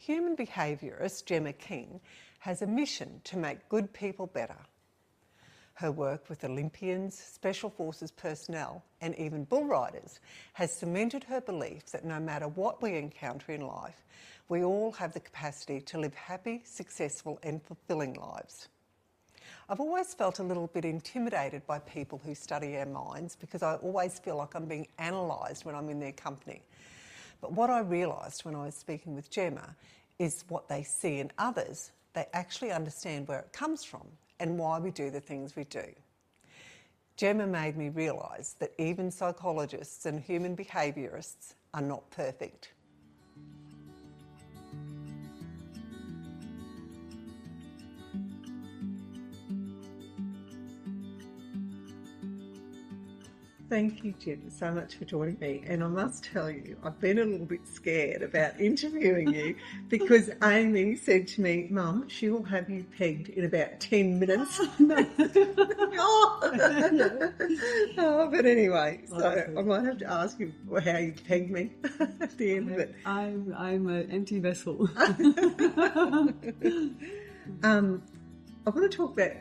human behaviourist Jemma King has a mission to make good people better. Her work with Olympians, Special Forces personnel and even bull riders has cemented her belief that no matter what we encounter in life, we all have the capacity to live happy, successful and fulfilling lives. I've always felt a little bit intimidated by people who study our minds because I always feel like I'm being analysed when I'm in their company. But what I realised when I was speaking with Jemma is what they see in others, they actually understand where it comes from and why we do the things we do. Jemma made me realise that even psychologists and human behaviourists are not perfect. Thank you, Jemma, so much for joining me. And I must tell you, I've been a little bit scared about interviewing you because Amy said to me, Mum, she will have you pegged in about 10 minutes. But anyway, so I might have to ask you how you pegged me at the end of it. I'm an empty vessel. I want to talk about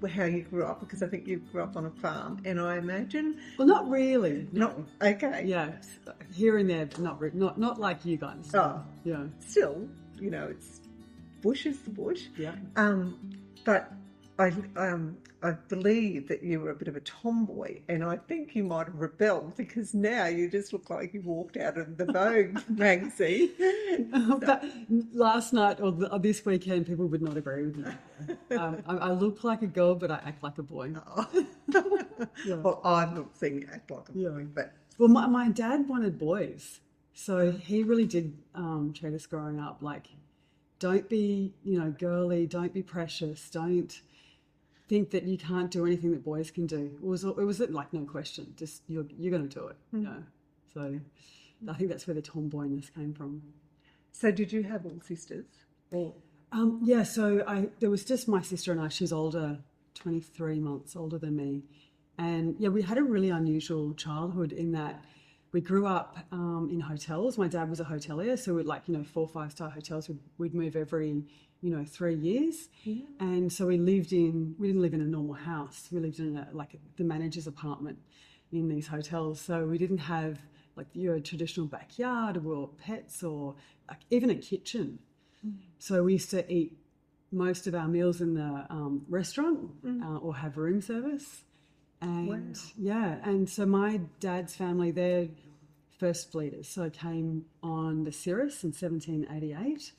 how you grew up, because I think you grew up on a farm, and I imagine... Well, not really. Not okay. Yeah, here and there, but not like you guys. Oh, yeah. Still, you know, it's bush is the bush. Yeah. But I believe that you were a bit of a tomboy, and I think you might have rebelled because now you just look like you walked out of the Vogue magazine. But last night or this weekend, people would not agree with me. I look like a girl, but I act like a boy. Oh. Yeah. Well, I'm not saying you act like a boy, but... Well, my dad wanted boys, so he really did treat us growing up like, don't be, girly, don't be precious, don't think that you can't do anything that boys can do. It was like no question, just you're going to do it. So I think that's where the tomboyness came from. So did you have all sisters? Yeah, so there was just my sister and I. She's older, 23 months older than me. And yeah, we had a really unusual childhood in that we grew up in hotels. My dad was a hotelier, so we'd 4 or 5 star hotels. We'd move every 3 years. Yeah. And so we didn't live in a normal house. We lived in the manager's apartment in these hotels. So we didn't have your traditional backyard or pets or even a kitchen. So we used to eat most of our meals in the restaurant or have room service. And yeah, and so my dad's family, they're first fleeters. So came on the Cirrus in 1788,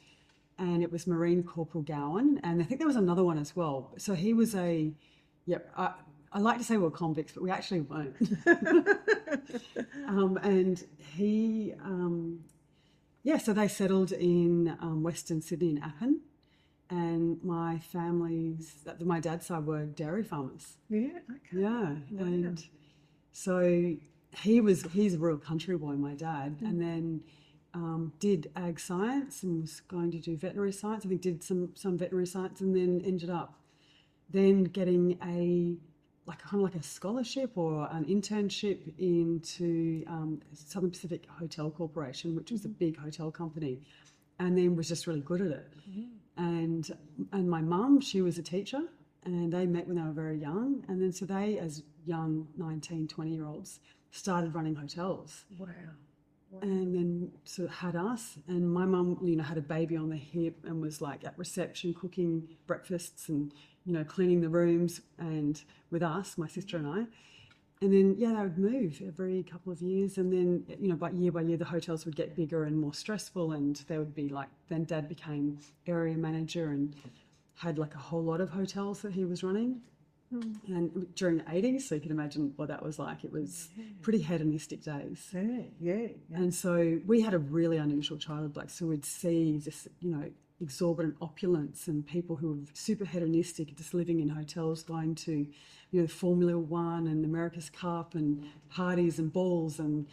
and it was Marine Corporal Gowan, and I think there was another one as well. So he was I like to say we're convicts, but we actually weren't. And he, so they settled in Western Sydney in Appin, and my dad's side were dairy farmers. Yeah, okay. Yeah, wow. And so he's a real country boy, my dad, and then did ag science and was going to do veterinary science. I think did some veterinary science, and then ended up then getting a scholarship or an internship into Southern Pacific Hotel Corporation, which was a big hotel company, and then was just really good at it. And my mum, she was a teacher, and they met when they were very young, and then so they, as young 19, 20-year-olds, started running hotels. Wow. And then sort of had us, and my mum, had a baby on the hip and was at reception cooking breakfasts and, cleaning the rooms and with us, my sister and I. And then, they would move every couple of years. And then, by year, the hotels would get bigger and more stressful. And there would be then Dad became area manager and had a whole lot of hotels that he was running. And during the 80s, so you can imagine what that was like. It was pretty hedonistic days. Yeah. And so we had a really unusual childhood. So we'd see just, exorbitant opulence and people who were super hedonistic, just living in hotels, going to, Formula One and America's Cup and parties and balls and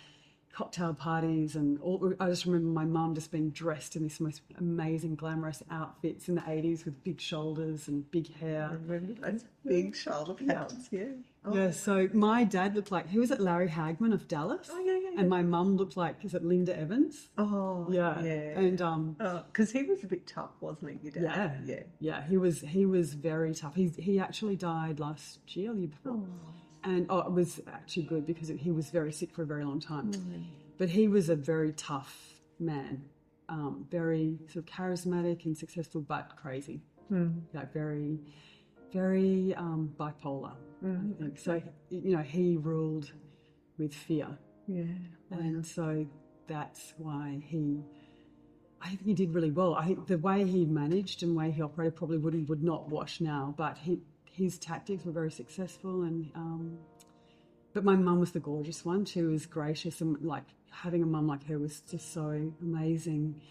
cocktail parties and all. I just remember my mum just being dressed in this most amazing glamorous outfits in the 80s with big shoulders and big hair. I remember those big shoulder pads, yeah. Oh. Yeah, so my dad looked he was at Larry Hagman of Dallas. Oh, yeah. And my mum looked like, is it Linda Evans? Oh, Yeah. yeah. And because he was a bit tough, wasn't he, your dad? Yeah. He was very tough. He actually died last year, or the year before. Oh. And it was actually good because he was very sick for a very long time. But he was a very tough man, very sort of charismatic and successful, but crazy. Like very, very bipolar, I think. So, he ruled with fear. Yeah. And so that's why I think he did really well. I think the way he managed and the way he operated probably would not wash now, but his tactics were very successful. And but my mum was the gorgeous one. She was gracious, and like having a mum like her was just so amazing.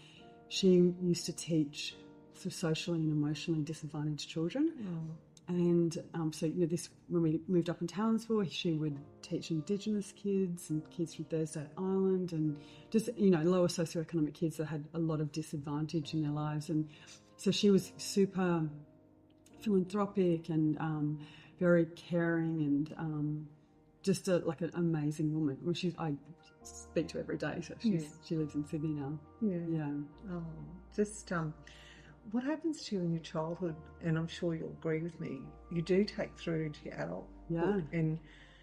She used to teach sort of socially and emotionally disadvantaged children. And so this when we moved up in Townsville, she would teach Indigenous kids and kids from Thursday Island, and just lower socioeconomic kids that had a lot of disadvantage in their lives. And so she was super philanthropic and very caring, and just like an amazing woman. Well, I speak to her every day, so she lives in Sydney now. Yeah. Oh, just what happens to you in your childhood, and I'm sure you'll agree with me, you do take through into your adulthood. And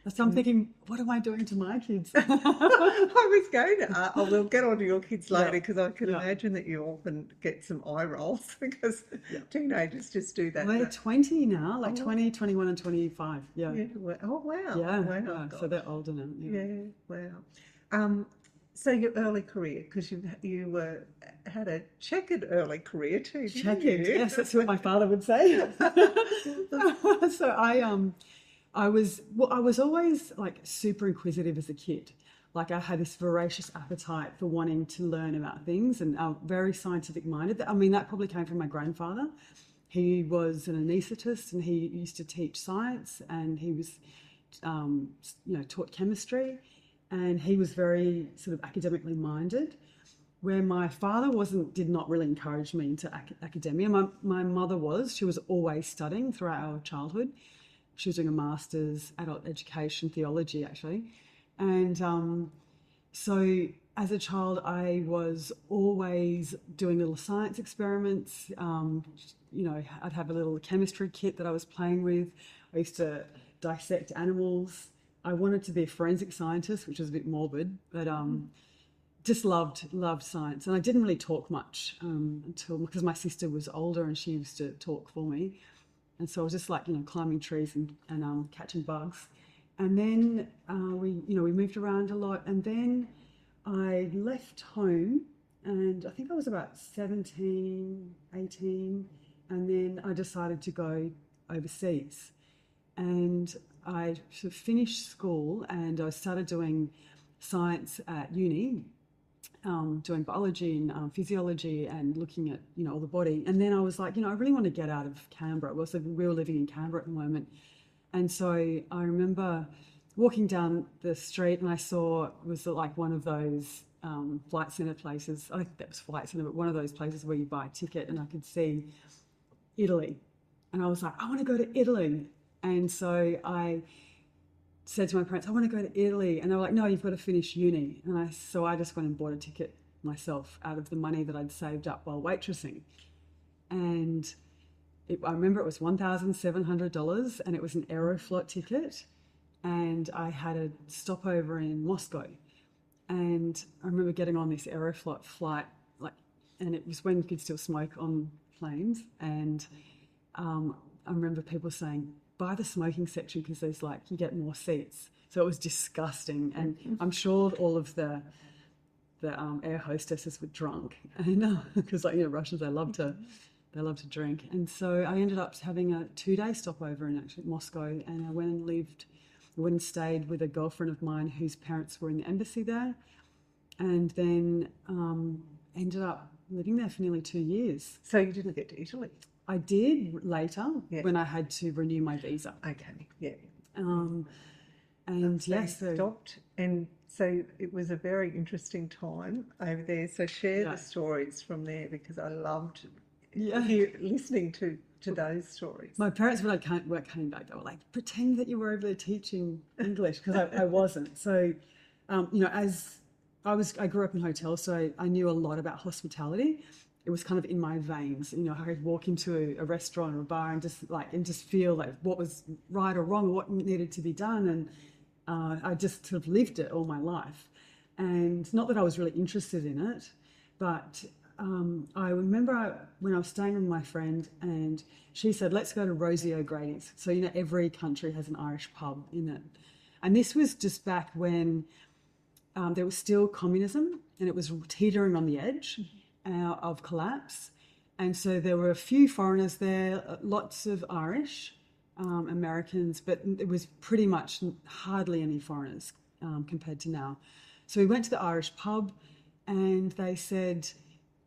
so I'm thinking, what am I doing to my kids? I was going to, we'll get on to your kids later, because I can imagine that you often get some eye rolls because teenagers just do that. Well, they're 20 now, like 20, 21 and 25. Yeah. Oh, wow. Yeah. Wow. So they're older now. Yeah. Wow. So your early career, because you had a checkered early career too, didn't Checkered, you? yes, that's what my father would say. So I was always like super inquisitive as a kid. Like I had this voracious appetite for wanting to learn about things, and very scientific minded. I mean, that probably came from my grandfather. He was an anaesthetist, and he used to teach science, and he was, taught chemistry. And he was very sort of academically minded, where my father did not really encourage me into academia. My mother she was always studying throughout our childhood. She was doing a master's, adult education, theology actually. And so as a child, I was always doing little science experiments. I'd have a little chemistry kit that I was playing with. I used to dissect animals. I wanted to be a forensic scientist, which was a bit morbid, but just loved science. And I didn't really talk much because my sister was older and she used to talk for me. And so I was just like, climbing trees and catching bugs. And then we moved around a lot. And then I left home, and I think I was about 17, 18. And then I decided to go overseas. And I sort of finished school, and I started doing science at uni, doing biology and physiology, and looking at all the body. And then I was like, I really want to get out of Canberra. We were living in Canberra at the moment, and so I remember walking down the street, and I saw it was like one of those Flight Centre places. I think that was Flight Centre, but one of those places where you buy a ticket, and I could see Italy, and I was like, I want to go to Italy. And so I said to my parents, I want to go to Italy. And they were like, no, you've got to finish uni. And I just went and bought a ticket myself out of the money that I'd saved up while waitressing. And I remember it was $1,700, and it was an Aeroflot ticket. And I had a stopover in Moscow. And I remember getting on this Aeroflot flight, and it was when you could still smoke on planes. And I remember people saying, buy the smoking section because there's you get more seats. So it was disgusting, and I'm sure all of the air hostesses were drunk, and because Russians, they love to drink. And so I ended up having a 2-day stopover in actually Moscow, and I went and stayed with a girlfriend of mine whose parents were in the embassy there, and then ended up living there for nearly 2 years. So you didn't get to Italy? I did later when I had to renew my visa. Okay, yeah. And so stopped, and so it was a very interesting time over there. So share the stories from there, because I loved listening to those stories. My parents, when I came back, they were like, pretend that you were over there teaching English, because I wasn't. So as I grew up in hotels, so I knew a lot about hospitality. It was kind of in my veins. I could walk into a restaurant or a bar and just feel like what was right or wrong, or what needed to be done, and I just sort of lived it all my life. And not that I was really interested in it, but I remember when I was staying with my friend, and she said, "Let's go to Rosie O'Grady's." So every country has an Irish pub in it, and this was just back when there was still communism, and it was teetering on the edge of collapse. And so there were a few foreigners there, lots of Irish, Americans, but it was pretty much hardly any foreigners compared to now. So we went to the Irish pub, and they said,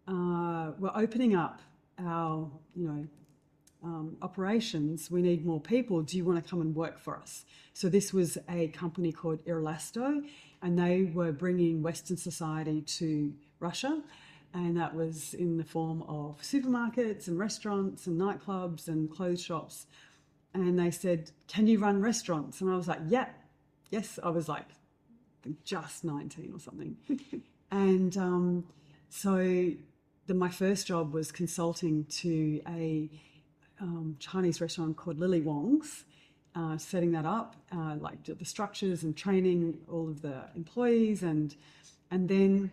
"We're opening up our, operations. We need more people. Do you want to come and work for us?" So this was a company called Irlasto, and they were bringing Western society to Russia. And that was in the form of supermarkets and restaurants and nightclubs and clothes shops. And they said, "Can you run restaurants?" And I was like, "Yeah." Yes, I was like just 19 or something. And my first job was consulting to a Chinese restaurant called Lily Wong's, setting that up, like the structures and training all of the employees. And then...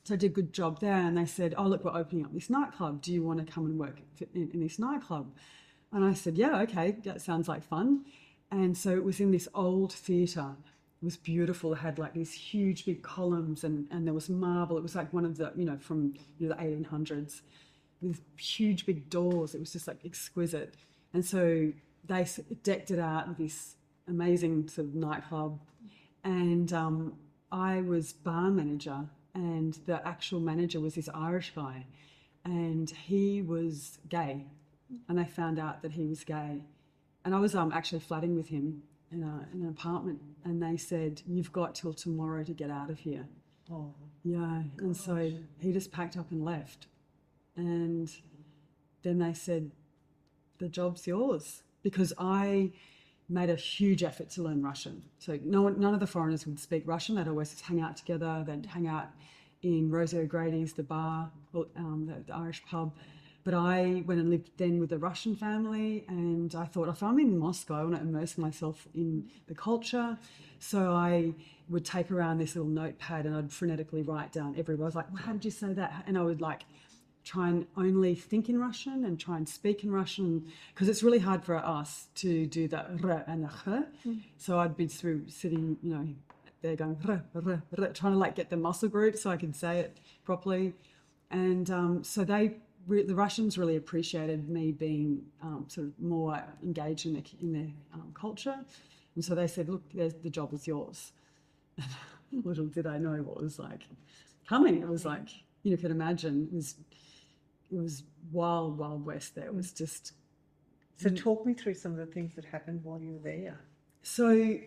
So I did a good job there, and they said, "Oh, look, we're opening up this nightclub. Do you want to come and work in this nightclub?" And I said, "Yeah, okay, that sounds like fun." And so it was in this old theatre. It was beautiful. It had like these huge big columns, and there was marble. It was like one of the, from the 1800s, with huge big doors. It was just like exquisite. And so they decked it out with this amazing sort of nightclub. And I was bar manager, and the actual manager was this Irish guy, and he was gay, and they found out that he was gay. And I was actually flatting with him in an apartment, and they said, "You've got till tomorrow to get out of here." Oh, yeah. And so he just packed up and left. And then they said, "The job's yours," because I made a huge effort to learn Russian. So none of the foreigners would speak Russian. They'd always just hang out together. They'd hang out in Rosie O'Grady's, the bar, the Irish pub. But I went and lived then with a Russian family, and I thought, if I'm in Moscow, I want to immerse myself in the culture. So I would take around this little notepad, and I'd frenetically write down every word. I was like, "Well, how did you say that?" And I would try and only think in Russian and try and speak in Russian, because it's really hard for us to do the r and the h. So I'd be sitting, there going r, r, r, trying to get the muscle group so I could say it properly. And so the Russians really appreciated me being sort of more engaged in their culture. And so they said, "Look, the job is yours." Little did I know what was coming. It was you can imagine, it was wild, wild west there. It was just... So talk me through some of the things that happened while you were there. So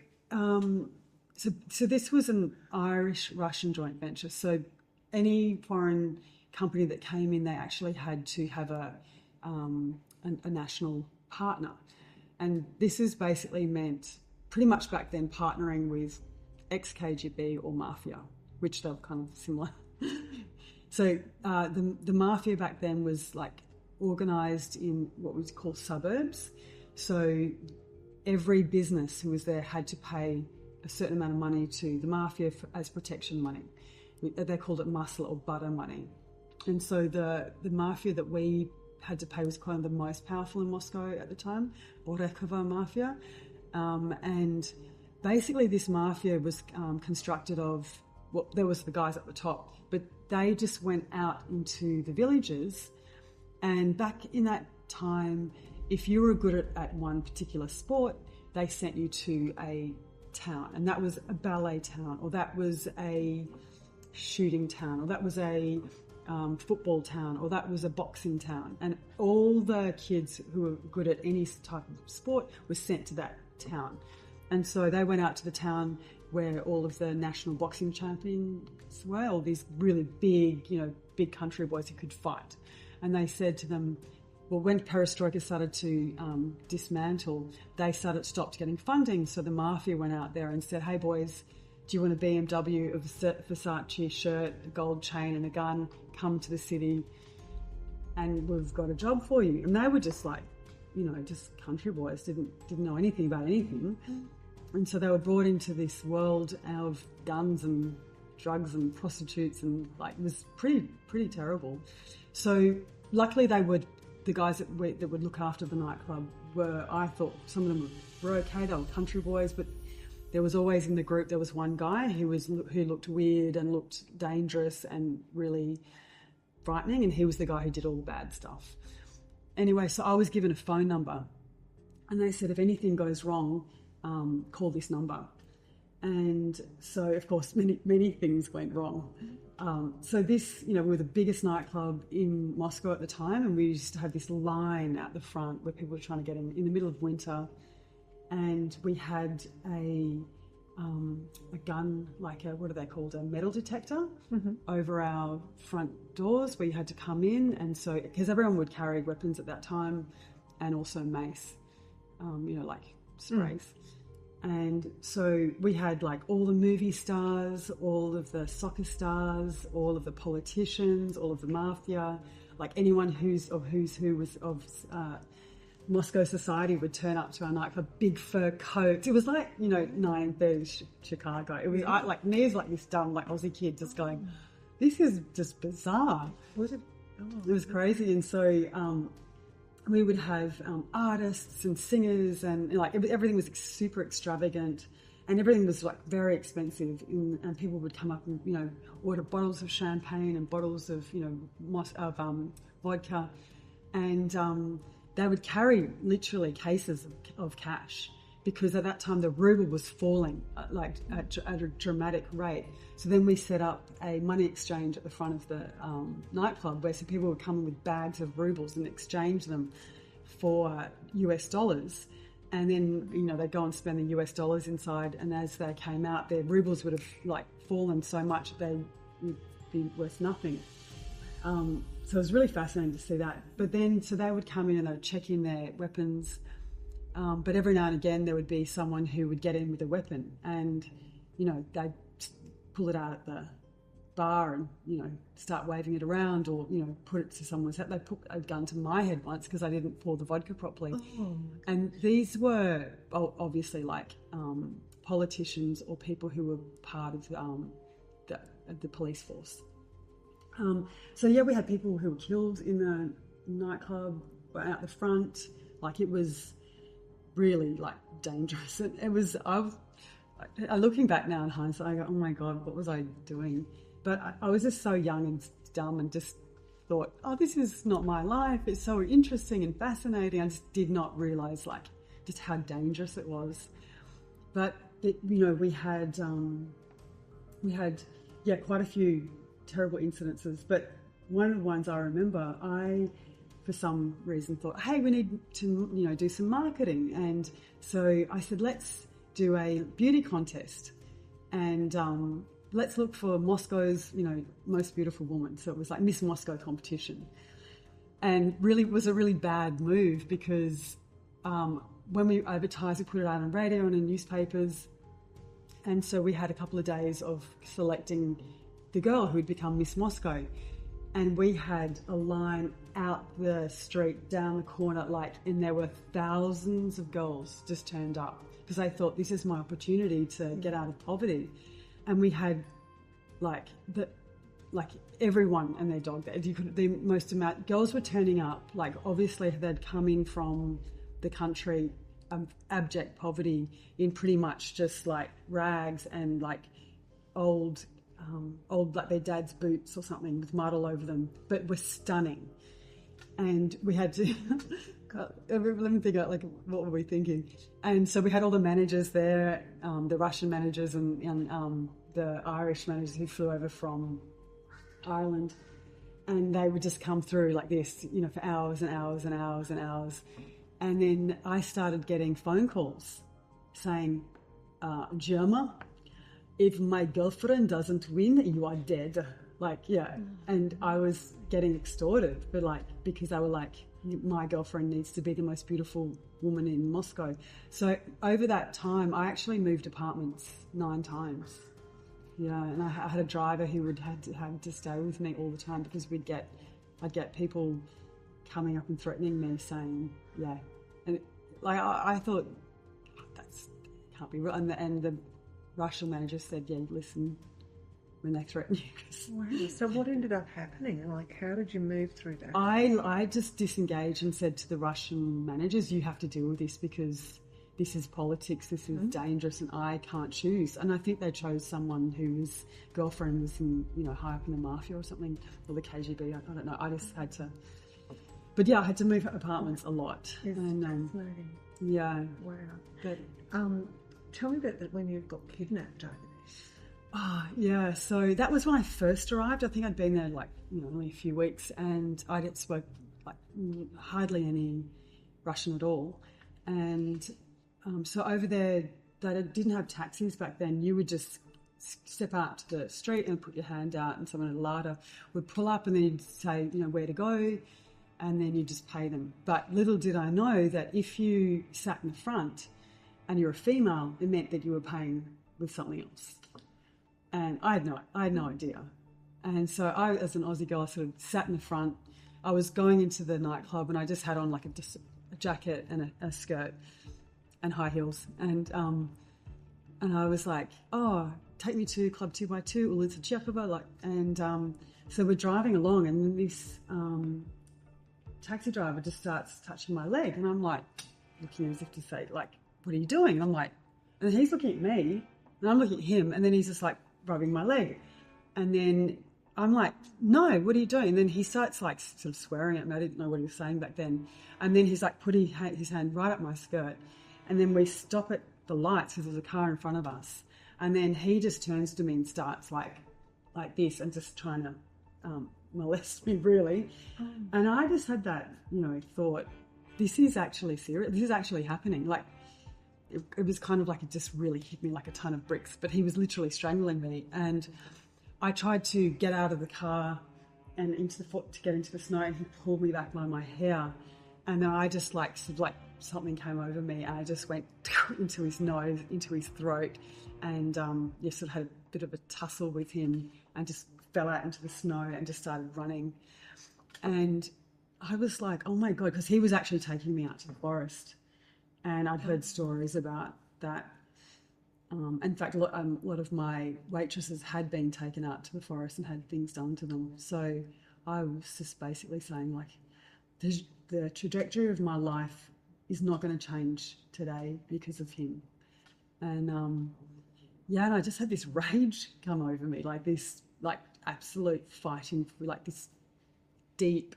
this was an Irish-Russian joint venture. So any foreign company that came in, they actually had to have a national partner. And this is basically meant, pretty much back then, partnering with ex-KGB or mafia, which they're kind of similar. So the mafia back then was organised in what we call suburbs. So every business who was there had to pay a certain amount of money to the mafia as protection money. They called it muscle or butter money. And so the mafia that we had to pay was kind of the most powerful in Moscow at the time, Orekova mafia. And basically this mafia was constructed of, well, there was the guys at the top, but they just went out into the villages. And back in that time, if you were good at one particular sport, they sent you to a town, and that was a ballet town, or that was a shooting town, or that was a football town, or that was a boxing town. And all the kids who were good at any type of sport were sent to that town. And so they went out to the town where all of the national boxing champions were, all these really big, big country boys who could fight. And they said to them, well, when perestroika started to dismantle, they stopped getting funding. So the mafia went out there and said, hey boys, do you want a BMW, a Versace shirt, a gold chain and a gun? Come to the city and we've got a job for you. And they were just like, you know, just country boys, didn't know anything about anything. And so they were brought into this world of guns and drugs and prostitutes, and like it was pretty terrible. So luckily the guys that would look after the nightclub were, I thought some of them were okay, they were country boys, but there was always in the group, there was one guy who looked weird and looked dangerous and really frightening, and he was the guy who did all the bad stuff. Anyway, so I was given a phone number and they said, if anything goes wrong, call this number. And so, of course, many things went wrong. So this, you know, we were the biggest nightclub in Moscow at the time, and we used to have this line out the front where people were trying to get in the middle of winter. And we had a gun, like what are they called, a metal detector over our front doors where you had to come in. And so, because everyone would carry weapons at that time, and also mace, you know, like sprays. And so we had like all the movie stars, all of the soccer stars, all of the politicians, all of the mafia, like anyone who was of Moscow society would turn up to our nightclub, big fur coats. It was like, you know, 9:30 Chicago. It was like me as like this dumb like Aussie kid just going, this is just bizarre. It was crazy. And so we would have artists and singers, and like everything was super extravagant, and everything was like very expensive. And people would come up and, you know, order bottles of champagne and bottles of, you know, vodka, and they would carry literally cases of cash, because at that time the ruble was falling like at a dramatic rate. So then we set up a money exchange at the front of the nightclub, where some people would come in with bags of rubles and exchange them for US dollars. And then, you know, they'd go and spend the US dollars inside, and as they came out, their rubles would have like fallen so much they would be worth nothing. So it was really fascinating to see that. But then, so they would come in and they would check in their weapons. But every now and again, there would be someone who would get in with a weapon, and, you know, they'd pull it out at the bar and, you know, start waving it around, or, you know, put it to someone's head. They put a gun to my head once because I didn't pour the vodka properly. And these were obviously like politicians or people who were part of the police force. So yeah, we had people who were killed in the nightclub out the front. Like, it was really like dangerous. It was, looking back now in hindsight, I go, oh my God, what was I doing? But I was just so young and dumb, and just thought, oh, this is not my life. It's so interesting and fascinating. I just did not realise like just how dangerous it was. But you know, we had quite a few terrible incidences. But one of the ones I remember, I for some reason thought, hey, we need to, you know, do some marketing. And so I said, let's do a beauty contest, and let's look for Moscow's, you know, most beautiful woman. So it was like Miss Moscow competition. And really, it was a really bad move, because when we advertised, we put it out on radio and in newspapers. And so we had a couple of days of selecting the girl who'd become Miss Moscow. And we had a line out the street, down the corner, like, and there were thousands of girls just turned up, because I thought, this is my opportunity to get out of poverty. And we had like everyone and their dog there. The most amount girls were turning up. Like, obviously they'd come in from the country, abject poverty, in pretty much just like rags and like old like their dad's boots or something with mud all over them, but were stunning. And we had to God, let me think about, like, what were we thinking? And so we had all the managers there, the Russian managers and the Irish managers who flew over from Ireland, and they would just come through like this, you know, for hours and hours and hours and hours. And then I started getting phone calls saying, Jemma, if my girlfriend doesn't win, you are dead. Like, yeah. And I was getting extorted, but like, because they were like, my girlfriend needs to be the most beautiful woman in Moscow. So over that time, I actually moved apartments 9 times. Yeah, and I had a driver who would have to stay with me all the time because I'd get people coming up and threatening me, saying, yeah, and I thought that's can't be real. And the Russian manager said, yeah, listen, when they threaten you. Wow. So what ended up happening? Like, how did you move through that? I just disengaged and said to the Russian managers, you have to deal with this because this is politics, this is dangerous, and I can't choose. And I think they chose someone whose girlfriend was in, high up in the mafia or something, or the KGB, I don't know. I just had to, but yeah, I had to move apartments a lot. It's fascinating. Yeah. Wow. But, tell me about that when you got kidnapped over there. Yeah, so that was when I first arrived. I think I'd been there only a few weeks, and I didn't spoke hardly any Russian at all. And so over there, they didn't have taxis back then. You would just step out to the street and put your hand out, and someone in a ladder would pull up, and then you'd say, where to go, and then you just pay them. But little did I know that if you sat in the front and you're a female, it meant that you were paying with something else. And I had no idea. And so I, as an Aussie girl, sort of sat in the front. I was going into the nightclub, and I just had on just a jacket and a skirt and high heels. And I was like, oh, take me to Club 2x2, Ulica Chekova. So we're driving along, and then this taxi driver just starts touching my leg. And I'm like, looking as if to say, what are you doing? And I'm like, and he's looking at me, and I'm looking at him, and then he's just rubbing my leg. And then I'm like, no, what are you doing? And then he starts sort of swearing at me. I didn't know what he was saying back then. And then he's putting his hand right up my skirt. And then we stop at the lights because there's a car in front of us. And then he just turns to me and starts like this and just trying to molest me, really. And I just had that, thought, this is actually serious. This is actually happening. It was kind of it just really hit me like a ton of bricks, but he was literally strangling me. And I tried to get out of the car and to get into the snow, and he pulled me back by my hair. And then I just something came over me, and I just went into his nose, into his throat, and sort of had a bit of a tussle with him, and just fell out into the snow and just started running. And I was like, oh my God, because he was actually taking me out to the forest. And I'd heard stories about that. In fact, a lot of my waitresses had been taken out to the forest and had things done to them. So I was just basically saying, the trajectory of my life is not going to change today because of him. And and I just had this rage come over me, this absolute fighting, this deep,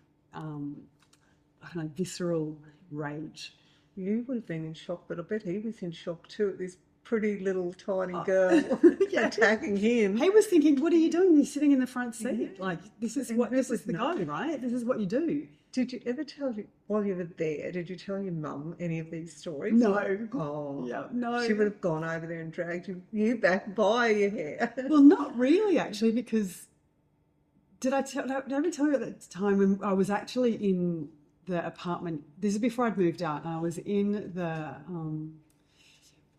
visceral rage. You would have been in shock, but I bet he was in shock too at this pretty little tiny girl attacking him. He was thinking, what are you doing? You're sitting in the front seat. This is the guy, right? This is what you do. Did you ever while you were there, did you tell your mum any of these stories? No. Oh. Yeah, no. She would have gone over there and dragged you back by your hair. Well, not really, actually, because did I ever tell you at the time when I was actually in the apartment? This is before I'd moved out. I was in the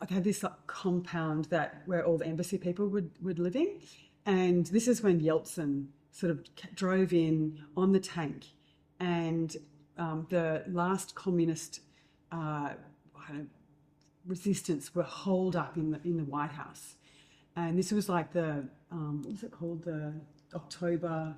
I had this compound where all the embassy people would living, and this is when Yeltsin sort of drove in on the tank, and the last communist resistance were holed up in the White House, and this was the what was it called, the October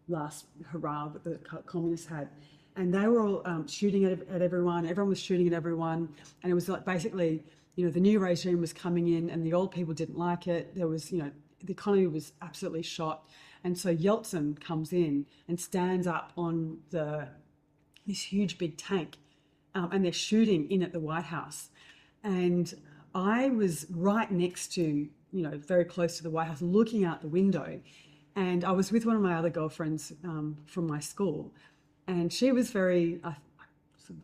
last hurrah that the communists had. And they were all shooting at everyone. Everyone was shooting at everyone. And it was basically, the new regime was coming in, and the old people didn't like it. There was, the economy was absolutely shot. And so Yeltsin comes in and stands up on this huge big tank, and they're shooting in at the White House. And I was right next to, very close to the White House, looking out the window. And I was with one of my other girlfriends from my school. And she was very, a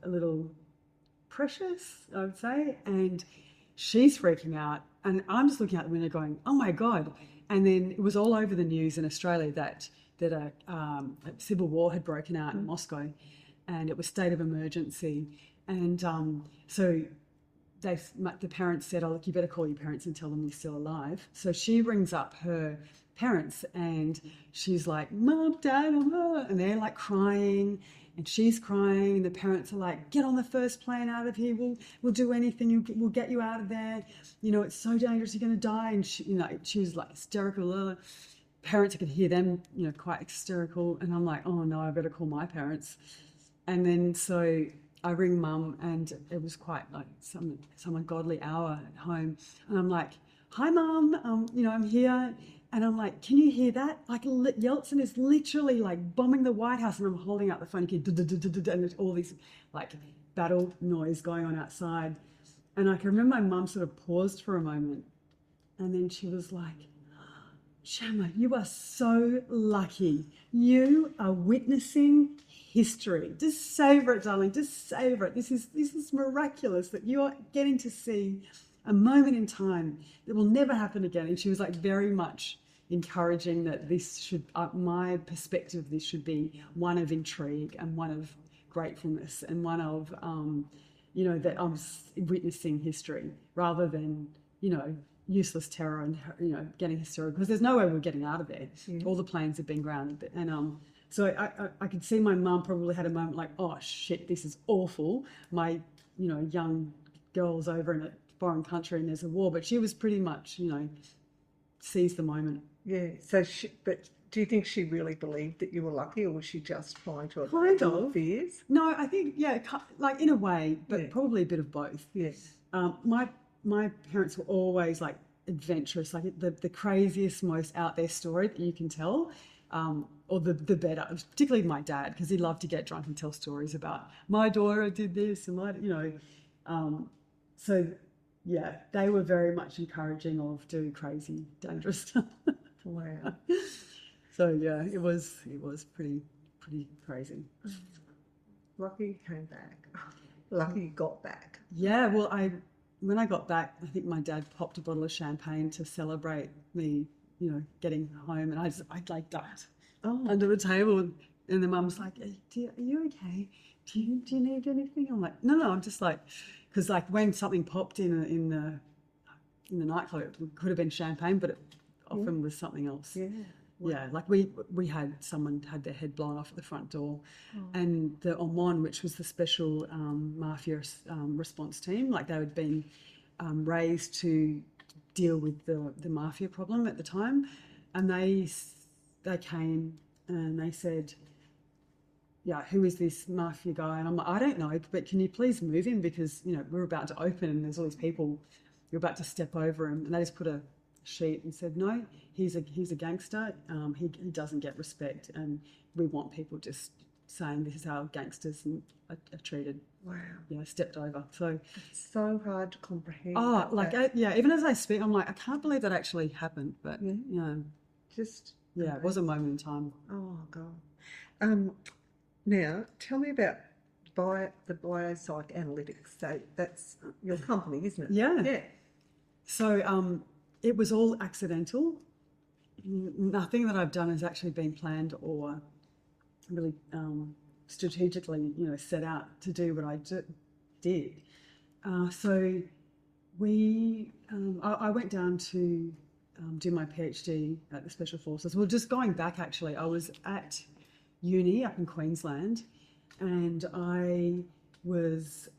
little precious, I would say. And she's freaking out. And I'm just looking out the window going, oh, my God. And then it was all over the news in Australia that a civil war had broken out in Moscow, and it was state of emergency. And so the parents said, oh, look, you better call your parents and tell them you're still alive. So she rings up her parents and she's like, Mum, Dad, and they're like crying and she's crying and the parents are like, get on the first plane out of here. We'll do anything. We'll get you out of there. You know, it's so dangerous. You're going to die. And she was like hysterical. Parents, I could hear them, quite hysterical. And I'm like, oh no, I better call my parents. And then so I ring Mum and it was quite like some ungodly hour at home. And I'm like, hi Mum, I'm here. And I'm like, can you hear that? Like Yeltsin is literally like bombing the White House and I'm holding out the phone and there's all this like battle noise going on outside. And I can remember my mum sort of paused for a moment and then she was like, Jemma, you are so lucky. You are witnessing history. Just savor it, darling. Just savor it. This is miraculous that you are getting to see a moment in time that will never happen again. And she was like very much encouraging that this should, my perspective of this should be one of intrigue and one of gratefulness and one of, that I'm witnessing history rather than, useless terror and, getting hysterical, because there's no way we're getting out of there. Yeah. All the planes have been grounded. And so I could see my mum probably had a moment like, oh shit, this is awful. My, young girl's over in a foreign country and there's a war, but she was pretty much, seized the moment. Yeah. So, but do you think she really believed that you were lucky, or was she just trying to avoid fears? No, I think, like in a way, but probably a bit of both. Yes. My parents were always like adventurous, like the craziest, most out there story that you can tell, or the better, particularly my dad, because he loved to get drunk and tell stories about my daughter did this and so yeah, they were very much encouraging of doing crazy, dangerous stuff. Wow. So yeah, it was pretty crazy. Lucky you came back. Lucky you got back. Yeah, well, when I got back, I think my dad popped a bottle of champagne to celebrate me, getting home, and I like ducked under the table, and the mum's like, are you okay? Do you need anything? I'm like, no, I'm just like, because like when something popped in the nightclub, it could have been champagne, but it often was something else. Yeah. Wow. Yeah, like we had someone had their head blown off at the front door, and the OMON, which was the special mafia response team, like they had been raised to deal with the mafia problem at the time, and they came and they said, yeah, who is this mafia guy? And I'm like, I don't know, but can you please move him, because we're about to open and there's all these people, you're about to step over him, and they just put a sheet and said, no, he's a gangster, he doesn't get respect, and we want people just saying this is how gangsters are treated. Wow. Yeah, stepped over. So it's so hard to comprehend. Even as I speak, I'm like, I can't believe that actually happened, but just it was a moment in time. Oh God. Now tell me about the biopsychoanalytics. So that's your company, isn't it? Yeah. So it was all accidental. Nothing that I've done has actually been planned or really strategically, set out to do what I did. So I went down to do my PhD at the Special Forces. Well, just going back, actually, I was at uni up in Queensland, and I was,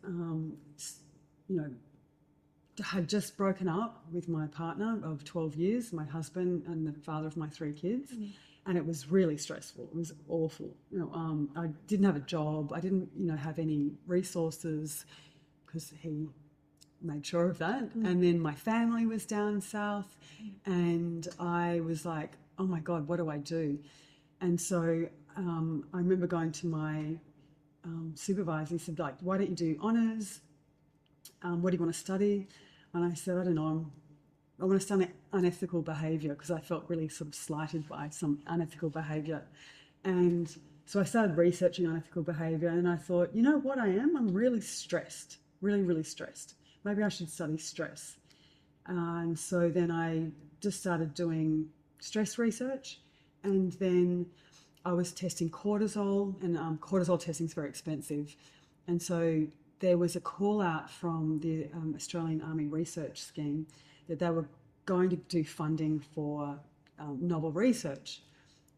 had just broken up with my partner of 12 years, my husband and the father of my 3 kids. And it was really stressful. It was awful. I didn't have a job. I didn't, have any resources, because he made sure of that. And then my family was down south, and I was like, oh my God, what do I do? And so I remember going to my supervisor. He said, like, why don't you do honours? What do you want to study? And I said, I don't know, I want to study unethical behaviour, because I felt really sort of slighted by some unethical behaviour. And so I started researching unethical behaviour, and I thought, you know what I am? I'm really stressed, really, really stressed. Maybe I should study stress. And so then I just started doing stress research, and then I was testing cortisol, and cortisol testing is very expensive. And so there was a call out from the Australian Army Research Scheme that they were going to do funding for novel research.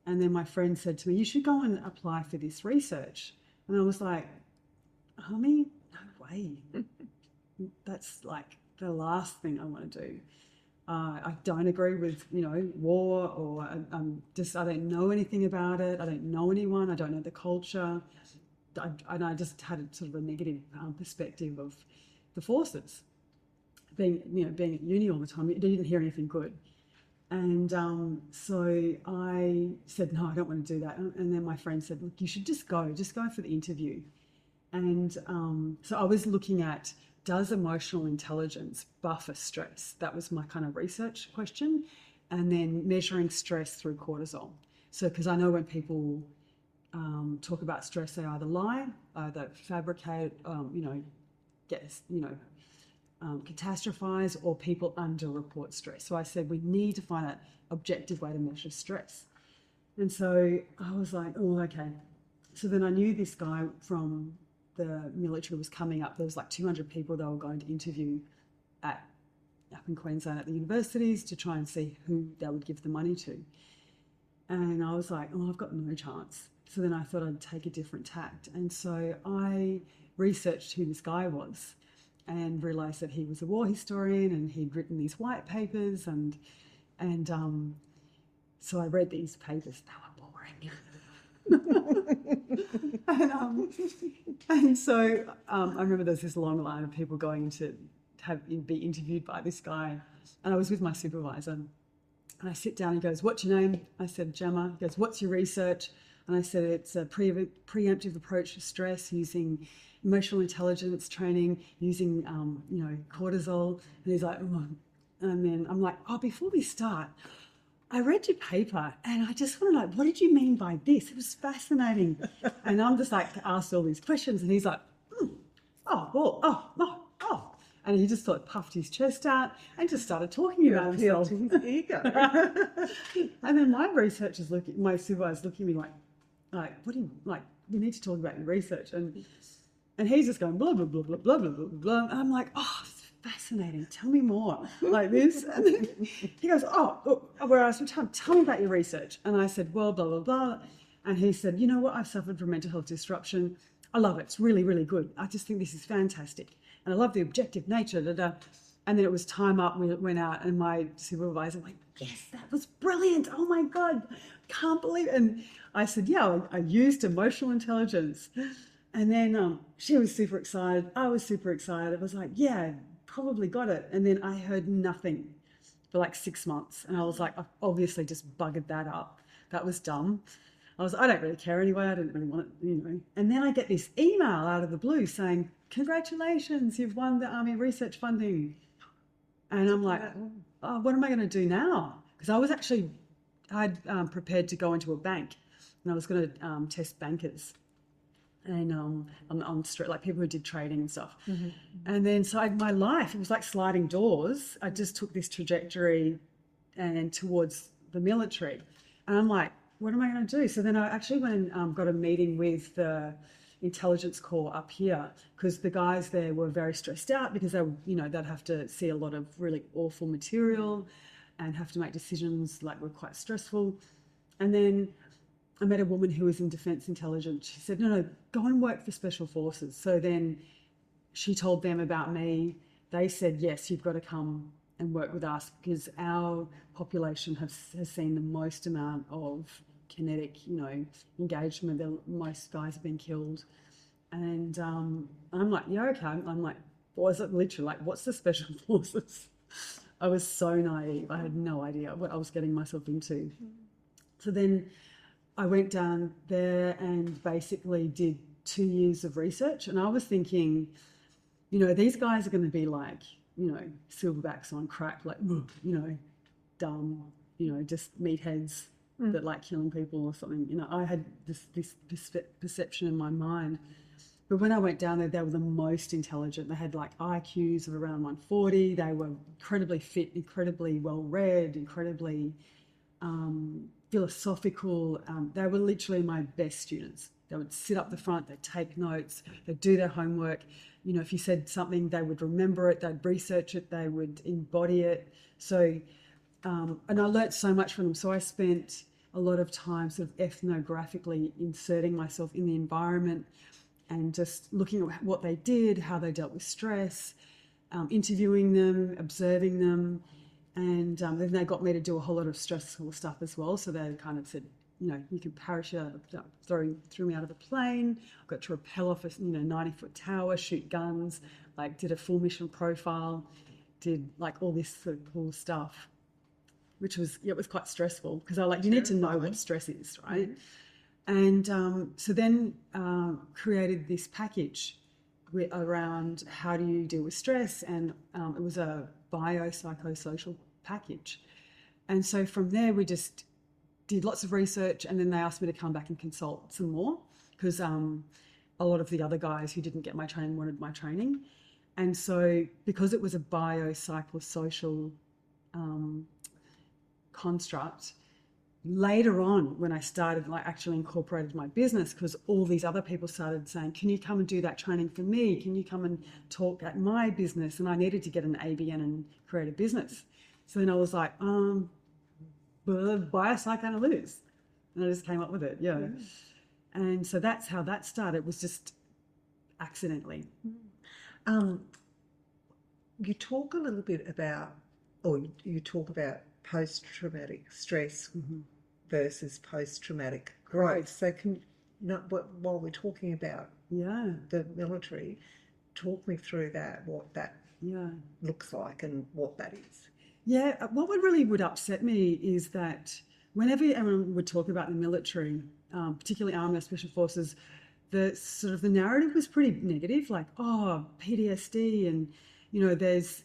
And then my friend said to me, you should go and apply for this research. And I was like, Army? No way. That's like the last thing I want to do. I don't agree with, war, or I don't know anything about it. I don't know anyone. I don't know the culture. And I just had a sort of a negative perspective of the forces. Being at uni all the time, you didn't hear anything good. And so I said, no, I don't want to do that. And then my friend said, look, you should just go for the interview. And so I was looking at, does emotional intelligence buffer stress? That was my kind of research question. And then measuring stress through cortisol. So, because I know when people talk about stress, they either lie, either fabricate, catastrophize, or people underreport stress. So I said, we need to find an objective way to measure stress. And so I was like, oh, okay. So then I knew this guy from the military was coming up. There was like 200 people they were going to interview up in Queensland at the universities to try and see who they would give the money to. And I was like, oh, I've got no chance. So then I thought I'd take a different tact. And so I researched who this guy was and realised that he was a war historian and he'd written these white papers. And so I read these papers. They were boring. And so I remember there's this long line of people going to be interviewed by this guy, and I was with my supervisor, and I sit down and he goes, what's your name? I said, Jemma. He goes, what's your research? And I said, it's a preemptive approach to stress using emotional intelligence training, using cortisol. And he's like, oh. And then I'm like, oh, before we start, I read your paper and I just want to know, what did you mean by this? It was fascinating. And I'm just like asked all these questions, and he's like, oh. And he just sort of puffed his chest out and just started talking about himself. To his ego. And then my supervisor's looking at me like, what do you, like, we need to talk about your research. And he's just going, blah, blah, blah, blah, blah, blah, blah, blah. And I'm like, oh, it's fascinating. Tell me more, like this. And then he goes, where I was, tell me about your research. And I said, well, blah, blah, blah. And he said, you know what? I've suffered from mental health disruption. I love it. It's really, really good. I just think this is fantastic. And I love the objective nature. And then it was time up. We went out, and my supervisor went, yes, that was brilliant. Oh my God, can't believe it. And I said, yeah, I used emotional intelligence. And then she was super excited. I was super excited. I was like, yeah, probably got it. And then I heard nothing for like 6 months. And I was like, I obviously just buggered that up. That was dumb. I don't really care anyway. I didn't really want it, And then I get this email out of the blue saying, congratulations, you've won the Army research funding. And I'm like, oh, what am I going to do now? Because I'd prepared to go into a bank, and I was going to test bankers and on street, like people who did trading and stuff. Mm-hmm. And then so my life, it was like sliding doors. I just took this trajectory and towards the military. And I'm like, what am I going to do? So then I actually went and got a meeting with the intelligence corps up here, because the guys there were very stressed out because they'd have to see a lot of really awful material and have to make decisions like were quite stressful. And then I met a woman who was in defence intelligence. She said, no, go and work for Special Forces. So then she told them about me. They said, yes, you've got to come and work with us because our population has seen the most amount of kinetic, engagement. Most guys have been killed. And I'm like, yeah, okay. I'm like, was it literally like, what's the Special Forces? I was so naive. I had no idea what I was getting myself into. So then I went down there and basically did 2 years of research. And I was thinking, these guys are going to be like, silverbacks on crack, like, dumb, just meatheads that like killing people or something. I had this perception in my mind. But when I went down there, they were the most intelligent. They had like IQs of around 140. They were incredibly fit, incredibly well-read, incredibly philosophical. They were literally my best students. They would sit up the front, they'd take notes, they'd do their homework. You know, if you said something, they would remember it, they'd research it, they would embody it. So, and I learnt so much from them. So I spent a lot of time sort of ethnographically inserting myself in the environment and just looking at what they did, how they dealt with stress, interviewing them, observing them. And then they got me to do a whole lot of stressful stuff as well. So they kind of said, you know, you can parachute, threw me out of a plane, got to rappel off a 90-foot tower, shoot guns, like did a full mission profile, did like all this sort of cool stuff, which was, it was quite stressful because I like, you need to know what stress is, right? And so then created this package around how do you deal with stress, and it was a biopsychosocial package. And so from there we just did lots of research, and then they asked me to come back and consult some more because a lot of the other guys who didn't get my training wanted my training. And so because it was a biopsychosocial construct, later on when I started, like actually incorporated my business, because all these other people started saying, can you come and do that training for me? Can you come and talk at my business? And I needed to get an ABN and create a business. So then I was like, biopsychoanalysis. And I just came up with it, yeah. And so that's how that started. It was just accidentally. You talk a little bit about, or you talk about post-traumatic stress versus post-traumatic growth. So while we're talking about the military, talk me through that, what that looks like and what that is. Yeah, what really would upset me is that whenever everyone would talk about the military, particularly Army or Special Forces, the sort of the narrative was pretty negative, like, oh, PTSD, and, you know, there's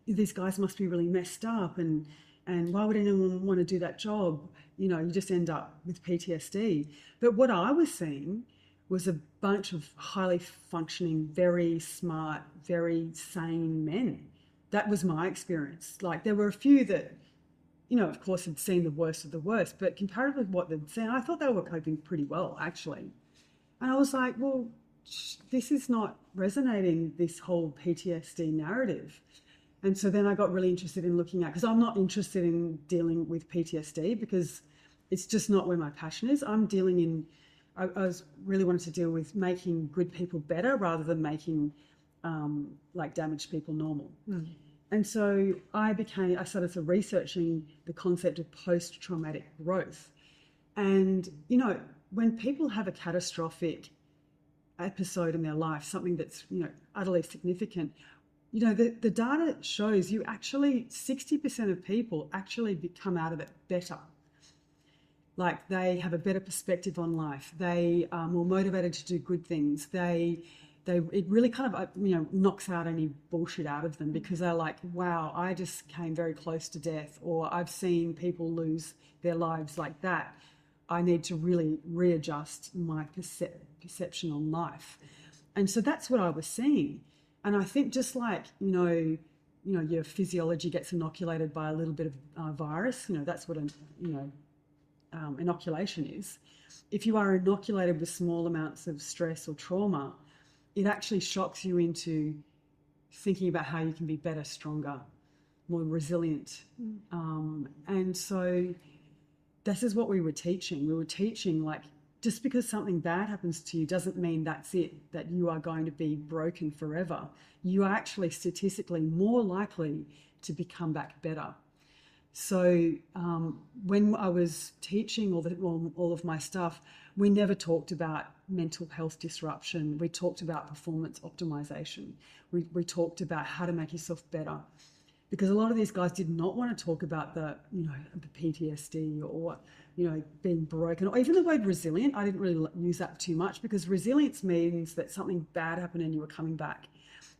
these guys must be really messed up, and why would anyone want to do that job? You know, you just end up with PTSD. But what I was seeing was a bunch of highly functioning, very smart, very sane men. That was my experience. Like, there were a few that, you know, of course, had seen the worst of the worst, but comparatively with what they'd seen, I thought they were coping pretty well, actually. And I was like, well, this is not resonating, this whole PTSD narrative. And so then I got really interested in looking at, because I'm not interested in dealing with PTSD because it's just not where my passion is. I'm dealing in, I was really wanted to deal with making good people better rather than making like damaged people normal. And so I started to researching the concept of post-traumatic growth. And, you know, when people have a catastrophic episode in their life, something that's, you know, utterly significant, you know, the data shows you actually 60% of people actually come out of it better. Like, they have a better perspective on life. They are more motivated to do good things. It really kind of, you know, knocks out any bullshit out of them because they're like, wow, I just came very close to death, or I've seen people lose their lives like that. I need to really readjust my perception on life. And so that's what I was seeing. And I think just like, you know, your physiology gets inoculated by a little bit of virus, you know, that's what inoculation is. If you are inoculated with small amounts of stress or trauma, it actually shocks you into thinking about how you can be better, stronger, more resilient. And so this is what we were teaching. We were teaching, like, just because something bad happens to you doesn't mean that's it, that you are going to be broken forever. You are actually statistically more likely to become back better. So when I was teaching all of my stuff, we never talked about mental health disruption. We talked about performance optimization. We talked about how to make yourself better. Because a lot of these guys did not want to talk about the PTSD or, you know, being broken, or even the word resilient. I didn't really use that too much because resilience means that something bad happened and you were coming back.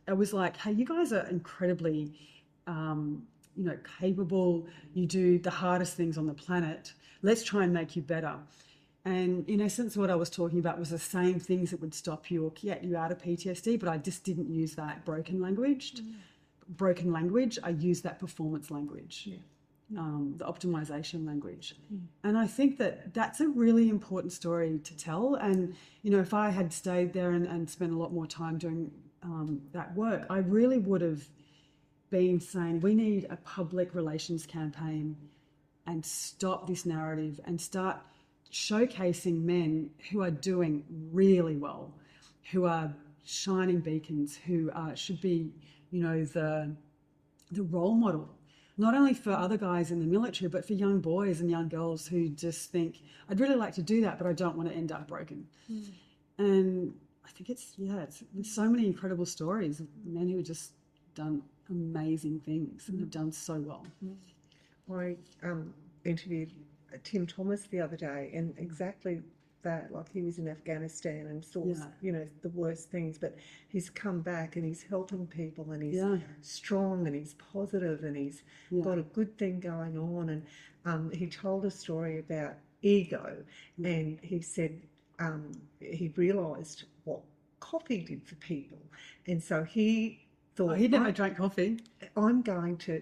It was like, hey, you guys are incredibly, capable. You do the hardest things on the planet. Let's try and make you better. And in essence, what I was talking about was the same things that would stop you or get you out of PTSD, but I just didn't use that broken language. I use that performance language. the optimization language. And I think that that's a really important story to tell. And, you know, if I had stayed there and spent a lot more time doing that work, I really would have been saying we need a public relations campaign and stop this narrative and start showcasing men who are doing really well, who are shining beacons, who should be, you know, the role model, not only for other guys in the military, but for young boys and young girls who just think, I'd really like to do that, but I don't want to end up broken. And I think there's so many incredible stories of men who have just done amazing things and have done so well. I interviewed Tim Thomas the other day, and exactly that, like he was in Afghanistan and saw, you know, the worst things, but he's come back and he's helping people and he's strong and he's positive and he's got a good thing going on. And he told a story about ego, and he said he realised what coffee did for people, and so he thought, he never drank coffee. I'm going to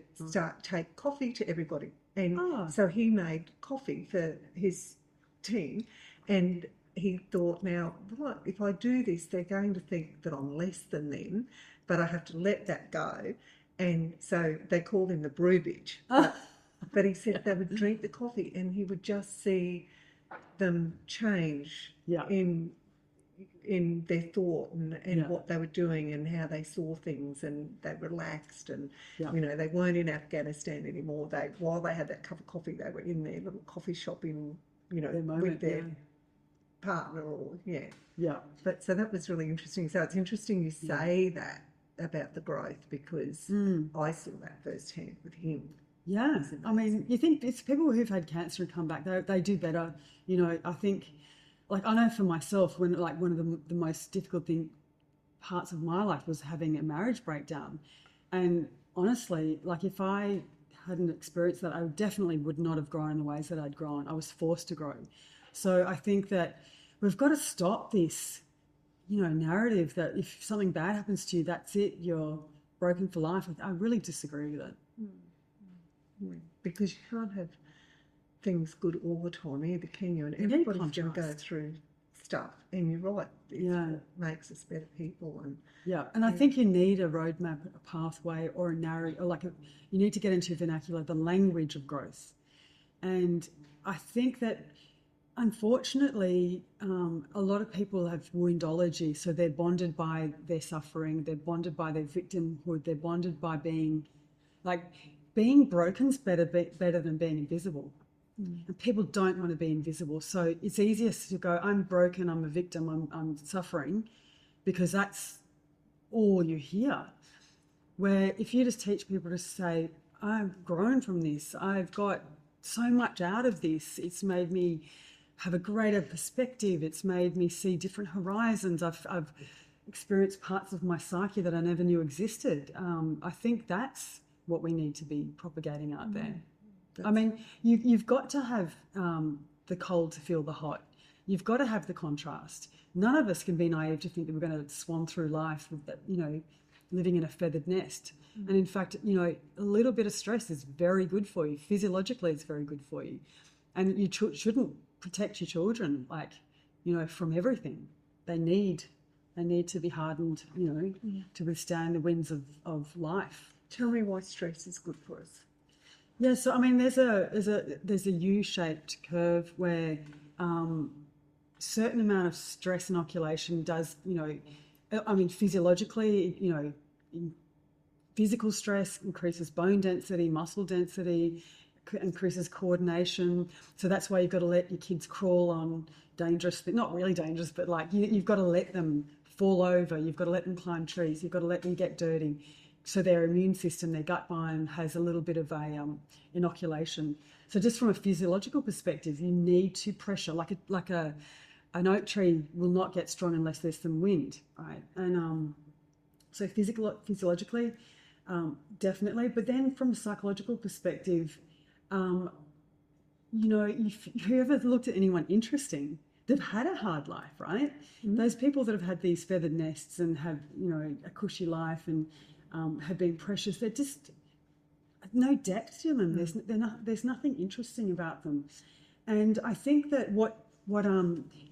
take coffee to everybody. And so he made coffee for his team, and he thought, now, what, if I do this, they're going to think that I'm less than them, but I have to let that go. And so they called him the brew bitch. But he said they would drink the coffee and he would just see them change in their thought and what they were doing and how they saw things, and they relaxed, and you know, they weren't in Afghanistan anymore. While they had that cup of coffee, they were in their little coffee shop in, you know, with their partner or But so that was really interesting. So it's interesting you say that about the growth, because I saw that firsthand with him. Yeah, I mean, you think it's people who've had cancer and come back, they do better. You know, I think, like, I know for myself, when, like, one of the most difficult parts of my life was having a marriage breakdown. And honestly, like, if I hadn't experienced that, I definitely would not have grown in the ways that I'd grown. I was forced to grow. So I think that we've got to stop this, you know, narrative that if something bad happens to you, that's it, you're broken for life. I really disagree with it. Because you can't have things good all the time either, can you? And everybody's going to go through stuff, and you're right, it's what makes us better people. And I think you need a roadmap, a pathway, or a narrative, or like you need to get into vernacular, the language of growth. And I think that, unfortunately, a lot of people have woundology, so they're bonded by their suffering, they're bonded by their victimhood, they're bonded by being broken's better than being invisible. And people don't want to be invisible. So it's easiest to go, I'm broken, I'm a victim, I'm suffering, because that's all you hear. Where if you just teach people to say, I've grown from this, I've got so much out of this, it's made me have a greater perspective, it's made me see different horizons, I've experienced parts of my psyche that I never knew existed. I think that's what we need to be propagating out there. I mean, you've got to have the cold to feel the hot. You've got to have the contrast. None of us can be naive to think that we're going to swan through life with that, you know, living in a feathered nest. And in fact, you know, a little bit of stress is very good for you. Physiologically, it's very good for you. And you shouldn't protect your children, like, you know, from everything. They need to be hardened, you know, to withstand the winds of life. Tell me why stress is good for us. Yeah, so I mean, there's a U-shaped curve where certain amount of stress inoculation does, you know, I mean, physiologically, you know, physical stress increases bone density, muscle density, increases coordination. So that's why you've got to let your kids crawl on dangerous, not really dangerous, but like you've got to let them fall over. You've got to let them climb trees. You've got to let them get dirty. So their immune system, their gut biome has a little bit of a inoculation. So just from a physiological perspective, you need to pressure, like an oak tree will not get strong unless there's some wind, right? And so physiologically, definitely. But then from a psychological perspective, you know, if you ever looked at anyone interesting, they've had a hard life, right? Those people that have had these feathered nests and have, you know, a cushy life and have been precious, no depth to them. There's nothing interesting about them. And I think that what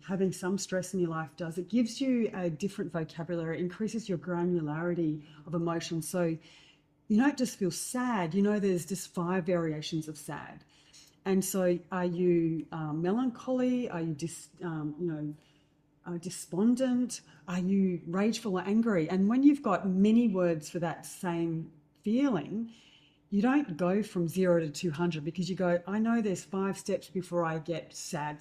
having some stress in your life does, it gives you a different vocabulary, it increases your granularity of emotion. So you don't just feel sad, there's just 5 variations of sad. And so are you melancholy? Are you despondent? Are you rageful or angry? And when you've got many words for that same feeling, you don't go from 0 to 200 because you go, I know there's 5 steps before I get sad,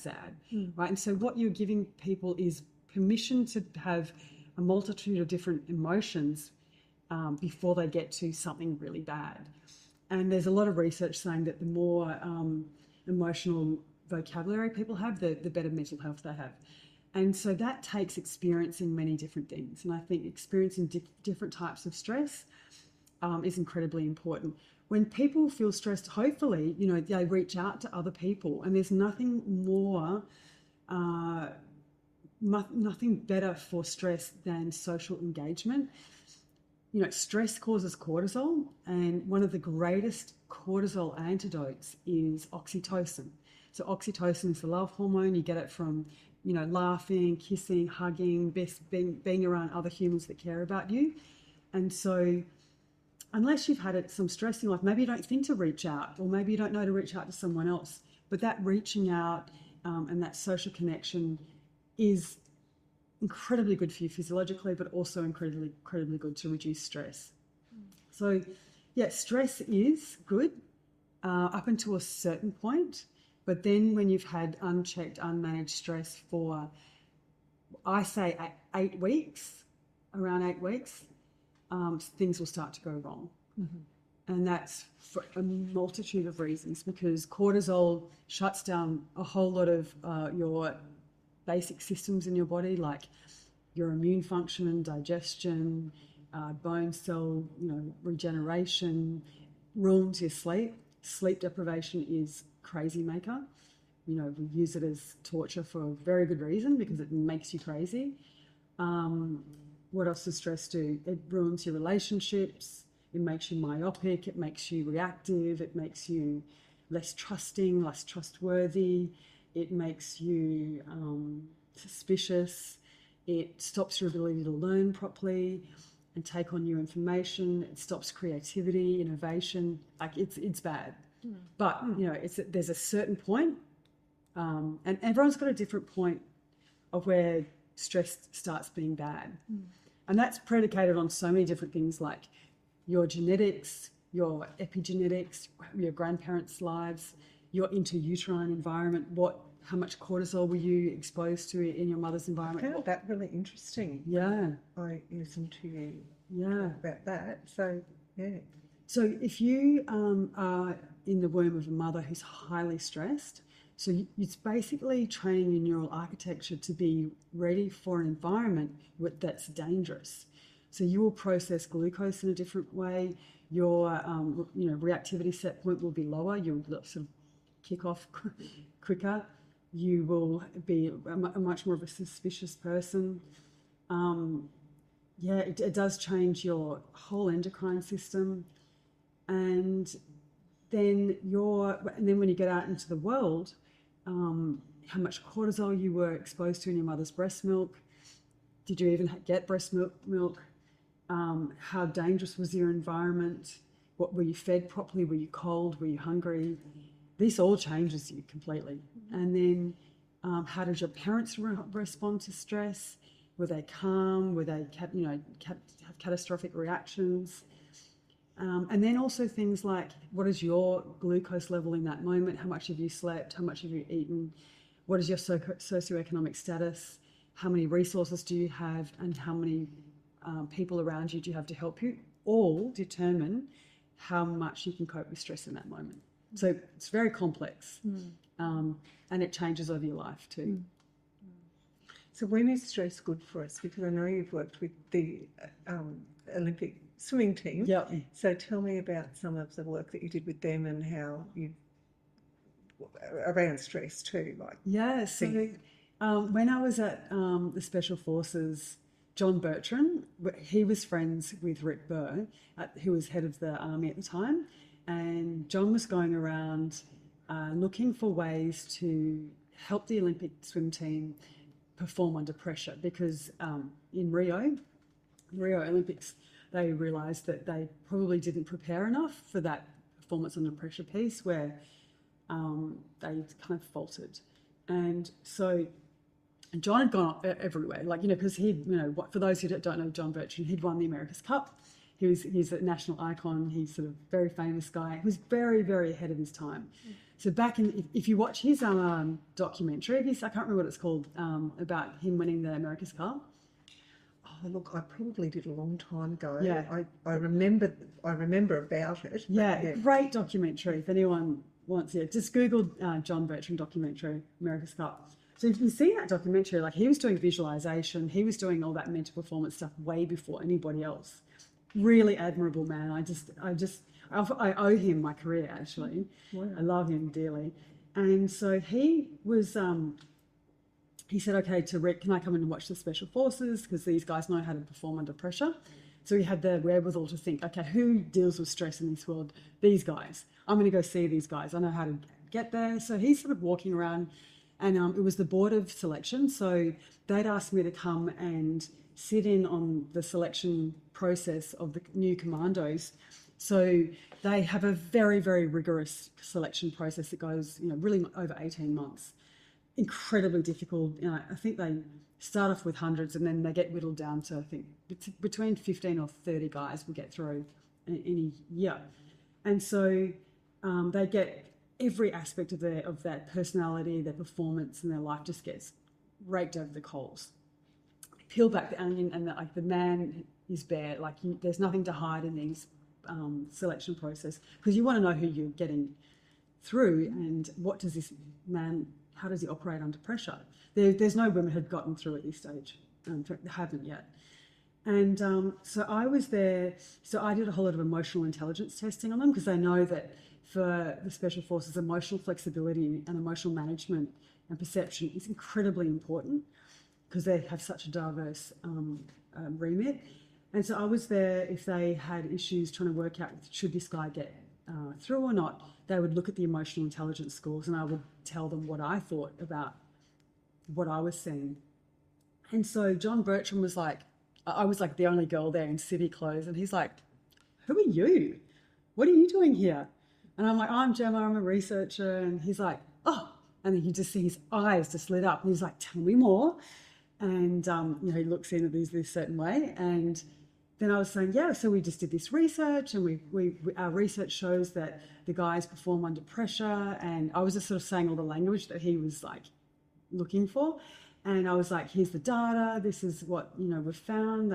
right? And so what you're giving people is permission to have a multitude of different emotions before they get to something really bad. And there's a lot of research saying that the more emotional vocabulary people have, the better mental health they have. And so that takes experiencing many different things. And I think experiencing different types of stress is incredibly important. When people feel stressed, hopefully, they reach out to other people. And there's nothing more, nothing better for stress than social engagement. Stress causes cortisol, and one of the greatest cortisol antidotes is oxytocin. So oxytocin is the love hormone. You get it from, laughing, kissing, hugging, being around other humans that care about you. And so unless you've had some stress in your life, maybe you don't think to reach out, or maybe you don't know to reach out to someone else. But that reaching out and that social connection is incredibly good for you physiologically, but also incredibly good to reduce stress. So, yeah, stress is good up until a certain point, but then when you've had unchecked, unmanaged stress for, I say, 8 weeks, around 8 weeks, things will start to go wrong. And that's for a multitude of reasons, because cortisol shuts down a whole lot of your basic systems in your body, like your immune function and digestion, bone cell, regeneration, ruins your sleep. Sleep deprivation is crazy maker. We use it as torture for a very good reason, because it makes you crazy. What else does stress do? It ruins your relationships. It makes you myopic. It makes you reactive. It makes you less trusting, less trustworthy. It makes you suspicious. It stops your ability to learn properly and take on new information. It stops creativity, innovation. Like it's bad. But there's a certain point, and everyone's got a different point of where stress starts being bad, and that's predicated on so many different things, like your genetics, your epigenetics, your grandparents' lives, your intrauterine environment, how much cortisol were you exposed to in your mother's environment? I found that really interesting. Yeah. I listened to you about that. So, yeah. So if you are in the womb of a mother who's highly stressed, so it's basically training your neural architecture to be ready for an environment that's dangerous. So you will process glucose in a different way. Your reactivity set point will be lower. You'll sort of kick off quicker. You will be a much more of a suspicious person. It does change your whole endocrine system. And then when you get out into the world, how much cortisol you were exposed to in your mother's breast milk. Did you even get breast milk? How dangerous was your environment? What were you fed properly? Were you cold? Were you hungry? This all changes you completely. And then how did your parents respond to stress? Were they calm? Were they have catastrophic reactions? And then also things like, what is your glucose level in that moment? How much have you slept? How much have you eaten? What is your socioeconomic status? How many resources do you have? And how many people around you do you have to help you? All determine how much you can cope with stress in that moment. So it's very complex, and it changes over your life too. So when is stress good for us? Because I know you've worked with the Olympic swimming team. Yep. So tell me about some of the work that you did with them and how you around stress too. So when I was at the Special Forces, John Bertrand, he was friends with Rick Burr, who was head of the army at the time, and John was going around looking for ways to help the Olympic swim team perform under pressure, because in Rio Olympics, they realised that they probably didn't prepare enough for that performance under pressure piece, where they kind of faltered. And so John had gone up everywhere, because for those who don't know John Bertrand, he'd won the America's Cup. He's a national icon. He's sort of a very famous guy. He was very, very ahead of his time. So if you watch his documentary, I can't remember what it's called, about him winning the America's Cup. Oh, look, I probably did a long time ago. Yeah. I remember about it. Yeah, great documentary. If anyone wants it, just Google John Bertrand documentary, America's Cup. So if you see that documentary, he was doing visualization, he was doing all that mental performance stuff way before anybody else. Really admirable man. I owe him my career, actually. Wow. I love him dearly. And so he was, he said, okay, to Rick, can I come in and watch the Special Forces? Because these guys know how to perform under pressure. So he had the wherewithal to think, okay, who deals with stress in this world? These guys. I'm going to go see these guys. I know how to get there. So he's sort of walking around, and it was the board of selection. So they'd asked me to come and sit in on the selection process of the new commandos. So they have a very, very rigorous selection process that goes, really over 18 months. Incredibly difficult. I think they start off with hundreds, and then they get whittled down to, I think, between 15 or 30 guys will get through in a year. And so they get every aspect of that personality, their performance, and their life just gets raked over the coals. Peel back the onion, and the man is bare. There's nothing to hide in these selection process, because you want to know who you're getting through, and what does this man, how does he operate under pressure? There's no women had gotten through at this stage, haven't yet. And so I was there. So I did a whole lot of emotional intelligence testing on them, because they know that for the Special Forces, emotional flexibility and emotional management and perception is incredibly important, because they have such a diverse remit. And so I was there. If they had issues trying to work out, should this guy get through or not, they would look at the emotional intelligence scores, and I would tell them what I thought about what I was seeing. And so John Bertrand was I was the only girl there in city clothes, and he's like, who are you? What are you doing here? And I'm like, I'm Jemma, I'm a researcher. And he's like, oh, and then you just see his eyes just lit up, and he's like, tell me more. And he looks in at this certain way. And then I was saying, yeah, so we just did this research, and our research shows that the guys perform under pressure. And I was just sort of saying all the language that he was looking for. And I was like, here's the data. This is what we've found.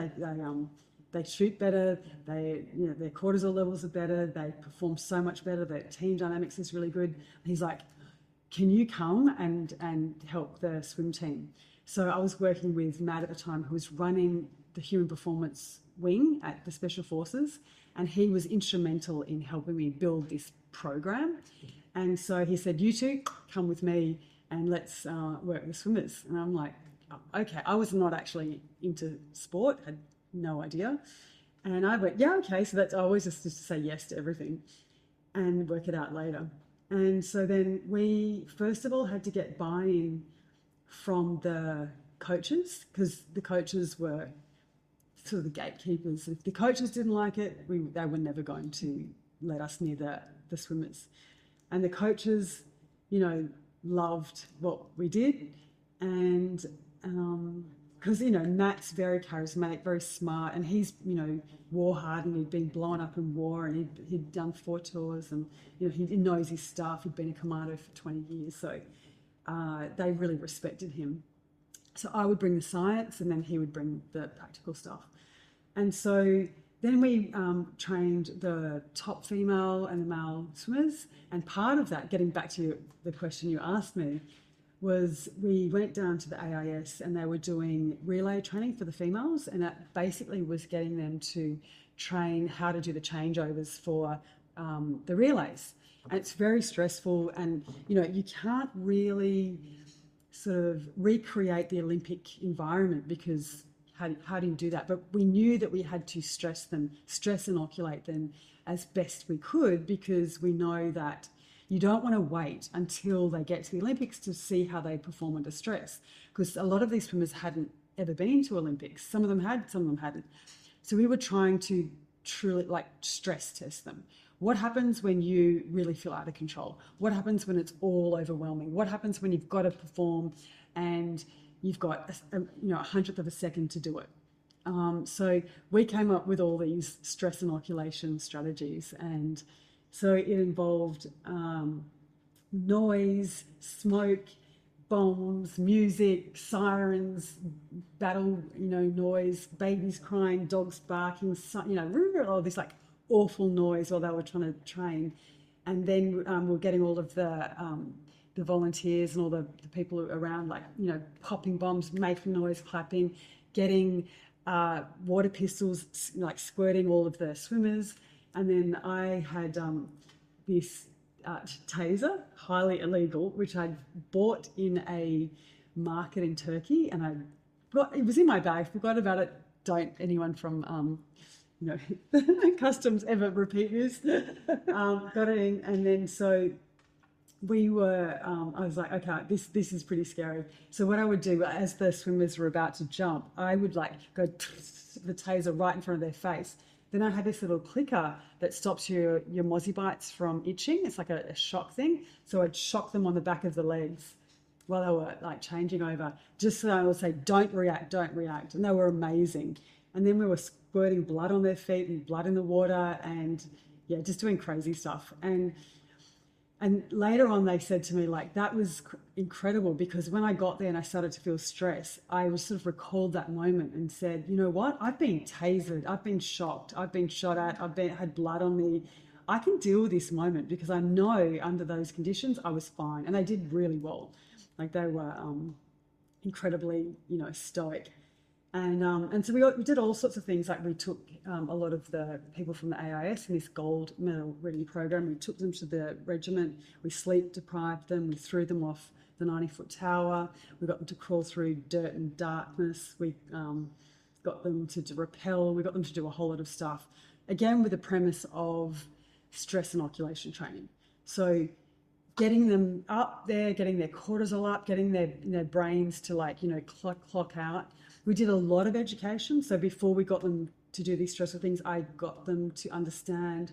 They shoot better. Their cortisol levels are better. They perform so much better. Their team dynamics is really good. And he's like, can you come and help the swim team? So I was working with Matt at the time, who was running the human performance wing at the Special Forces, and he was instrumental in helping me build this program. And so he said, you two come with me and let's work with swimmers. And I'm like, oh, okay. I was not actually into sport, had no idea. And I went, yeah, okay. So that's always just to say yes to everything and work it out later. And so then we, first of all, had to get buy-in from the coaches, because the coaches were sort of the gatekeepers. If the coaches didn't like it, they were never going to let us near the swimmers. And the coaches, loved what we did. And because, Matt's very charismatic, very smart, and he's, war hardened. He'd been blown up in war, and he'd done 4 tours, and, he knows his stuff. He'd been a commando for 20 years. So they really respected him. So I would bring the science, and then he would bring the practical stuff. And so then we trained the top female and the male swimmers. And part of that, getting back to the question you asked me, was we went down to the AIS, and they were doing relay training for the females. And that basically was getting them to train how to do the changeovers for the relays. And it's very stressful, and, you can't really sort of recreate the Olympic environment, because how do you do that? But we knew that we had to stress inoculate them as best we could, because we know that you don't want to wait until they get to the Olympics to see how they perform under stress, because a lot of these swimmers hadn't ever been to Olympics. Some of them had, some of them hadn't. So we were trying to truly stress test them. What happens when you really feel out of control? What happens when it's all overwhelming? What happens when you've got to perform and you've got a hundredth of a second to do it? So we came up with all these stress inoculation strategies, and so it involved noise, smoke, bombs, music, sirens, battle, noise, babies crying, dogs barking, all this awful noise while they were trying to train. And then we're getting all of the volunteers and all the people around, popping bombs, making noise, clapping, getting water pistols, squirting all of the swimmers. And then I had this taser, highly illegal, which I'd bought in a market in Turkey, and it was in my bag, forgot about it. Don't anyone from customs ever repeat this. Got it in, and then so we were, I was like, okay, this is pretty scary. So what I would do as the swimmers were about to jump, I would go the taser right in front of their face. Then I had this little clicker that stops your mozzie bites from itching. It's like a shock thing. So I'd shock them on the back of the legs while they were changing over, just so I would say, don't react. And they were amazing. And then we were squirting blood on their feet and blood in the water, and just doing crazy stuff. And later on, they said to me, that was incredible, because when I got there and I started to feel stress, I was sort of recalled that moment and said, you know what? I've been tasered, I've been shocked, I've been shot at, had blood on me. I can deal with this moment, because I know under those conditions I was fine. And they did really well. They were incredibly, stoic. And so we did all sorts of things. We took a lot of the people from the AIS in this gold medal ready program. We took them to the regiment. We sleep deprived them. We threw them off the 90-foot tower. We got them to crawl through dirt and darkness. We got them to rappel. We got them to do a whole lot of stuff, again with the premise of stress inoculation training. So getting them up there, getting their cortisol up, getting their brains to clock out. We did a lot of education. So before we got them to do these stressful things, I got them to understand,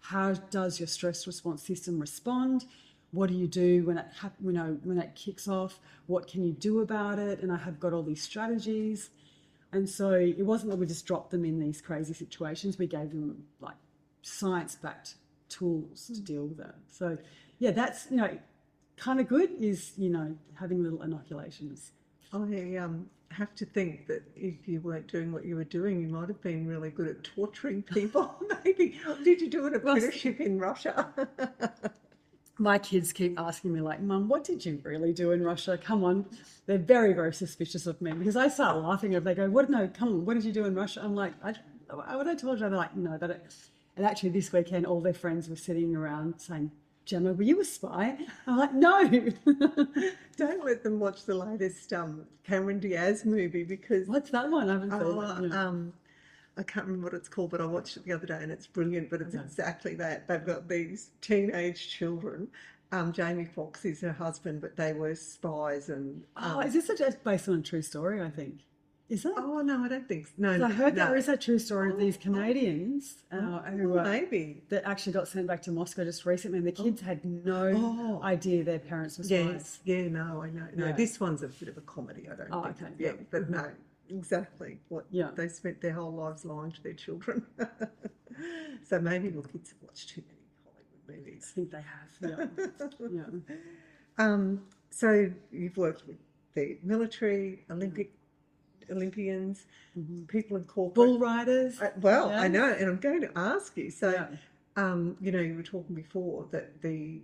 how does your stress response system respond? What do you do when it kicks off? What can you do about it? And I have got all these strategies. And so it wasn't that we just dropped them in these crazy situations. We gave them science-backed tools to deal with it. So that's kind of good, is having little inoculations. I have to think that if you weren't doing what you were doing, you might have been really good at torturing people. Maybe. Did you do an apprenticeship in Russia? My kids keep asking me, Mum, what did you really do in Russia? Come on. They're very, very suspicious of me, because I start laughing if they go, what did you do in Russia? I'm like, what I told you? They're like, no. And actually this weekend, all their friends were sitting around saying, Jemma, were you a spy? I'm like, no. Don't let them watch the latest Cameron Diaz movie, because... What's that one? I haven't seen it. I can't remember what it's called, but I watched it the other day and it's brilliant, but it's exactly that. They've got these teenage children. Jamie Foxx is her husband, but they were spies. And is this just based on a true story, I think? Is it? Oh, no, I don't think so. No, I heard there is a true story of these Canadians who maybe that actually got sent back to Moscow just recently, and the kids had no idea their parents were spies. Yes, I know. No, this one's a bit of a comedy, I don't think. Okay. Yeah, but no, exactly what they spent their whole lives lying to their children. So maybe your kids have watched too many Hollywood movies. I think they have. Yeah. So you've worked with the military, Olympians, people in corporate, bull riders. I know, and I'm going to ask you. So, you were talking before that the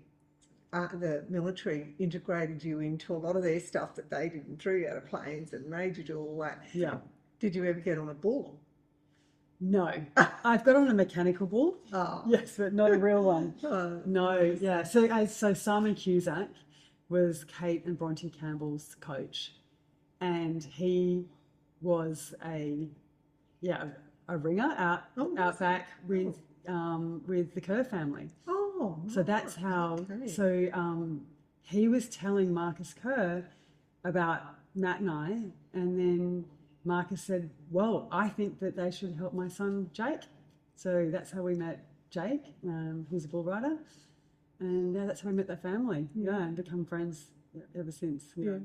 military integrated you into a lot of their stuff that they did, and threw you out of planes and made you do all that. Yeah. Did you ever get on a bull? No, I've got on a mechanical bull. Oh. Yes, but not a real one. No, yeah. So Simon Cusack was Kate and Bronte Campbell's coach, and he was a ringer out back with the Kerr family. Oh, So that's how. okay. So he was telling Marcus Kerr about Matt and I, and then Marcus said, "Well, I think that they should help my son Jake." So that's how we met Jake, who's a bull rider, and that's how we met their family. Yeah, and become friends ever since. Yeah.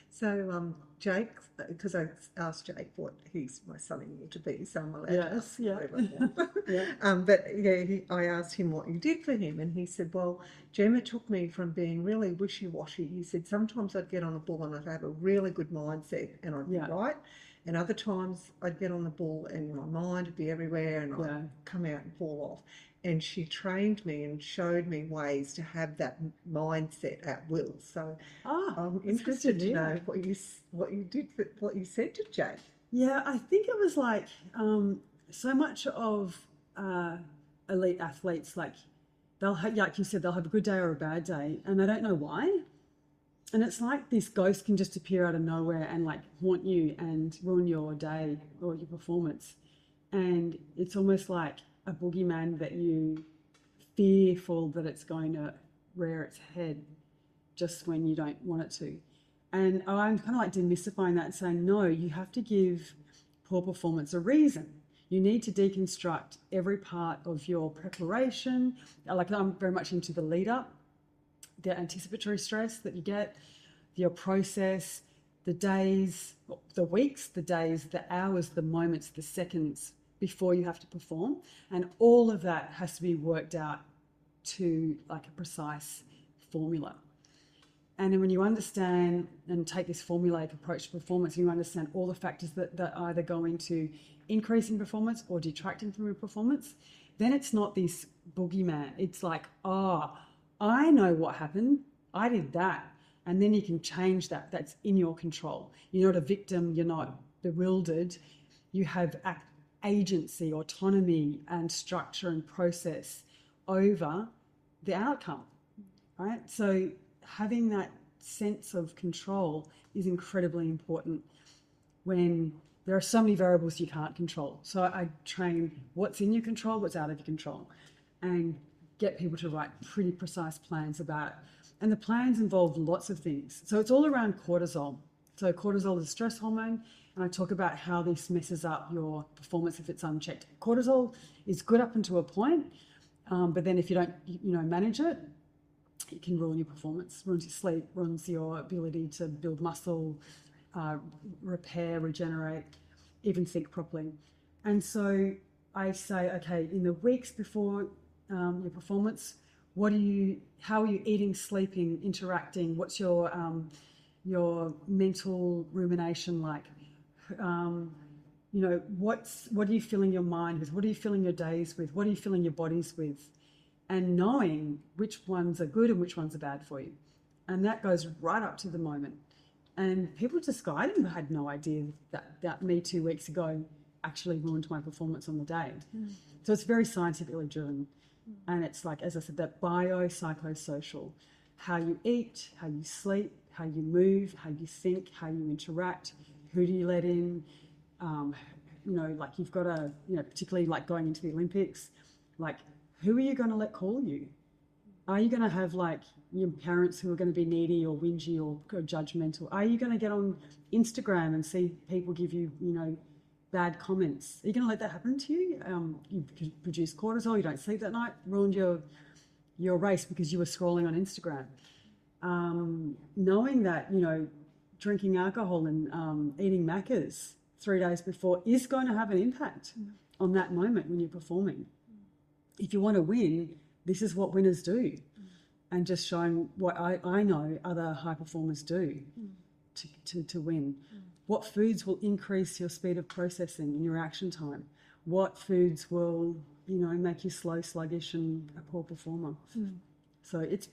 So Jake, because I asked Jake what he's my son-in-law to be, so I'm allowed to ask whatever I want. But yeah, I asked him what you did for him, and he said, "Well, Jemma took me from being really wishy-washy." He said sometimes I'd get on a bull and I'd have a really good mindset and I'd be right, and other times I'd get on the bull and my mind would be everywhere and I'd come out and fall off. And she trained me and showed me ways to have that mindset at will. So I'm interested to know what you did, what you said to Jake. Yeah, I think it was like so much of elite athletes, like they'll have, like you said, they'll have a good day or a bad day, and they don't know why. And it's like this ghost can just appear out of nowhere and like haunt you and ruin your day or your performance. And it's almost like a boogeyman that you fearful that it's going to rear its head just when you don't want it to. And I'm kind of like demystifying that and saying, no, you have to give poor performance a reason. You need to deconstruct every part of your preparation. Like I'm very much into the lead up, the anticipatory stress that you get, your process, the days, the weeks, the days, the hours, the moments, the seconds before you have to perform. And all of that has to be worked out to like a precise formula. And then when you understand and take this formulaic approach to performance, and you understand all the factors that either go into increasing performance or detracting from your performance, then it's not this boogeyman. It's like, oh, I know what happened. I did that. And then you can change that. That's in your control. You're not a victim. You're not bewildered. You have agency, autonomy, and structure and process over the outcome, right? So having that sense of control is incredibly important when there are so many variables you can't control. So I train what's in your control, what's out of your control, and get people to write pretty precise plans about, and the plans involve lots of things. So it's all around cortisol. So cortisol is a stress hormone, and I talk about how this messes up your performance if it's unchecked. Cortisol is good up until a point, but then if you don't, manage it, it can ruin your performance, ruins your sleep, ruins your ability to build muscle, repair, regenerate, even think properly. And so I say, okay, in the weeks before your performance, how are you eating, sleeping, interacting? What's your mental rumination like? What are you filling your mind with? What are you filling your days with? What are you filling your bodies with? And knowing which ones are good and which ones are bad for you. And that goes right up to the moment. And people just go, I had no idea that me 2 weeks ago actually ruined my performance on the day. So it's very scientifically driven. And it's like, as I said, that biopsychosocial, how you eat, how you sleep, how you move, how you think, how you interact, who do you let in, like you've got to, particularly like going into the Olympics, like who are you going to let call you? Are you going to have like your parents who are going to be needy or whingy or judgmental? Are you going to get on Instagram and see people give you, bad comments? Are you going to let that happen to you? You produce cortisol, you don't sleep that night, ruined your race because you were scrolling on Instagram. Knowing that, drinking alcohol and eating Maccas 3 days before is going to have an impact on that moment when you're performing. If you want to win, this is what winners do. And just showing what I know other high performers do to win. What foods will increase your speed of processing and your reaction time? What foods will, make you slow, sluggish, and a poor performer? So it's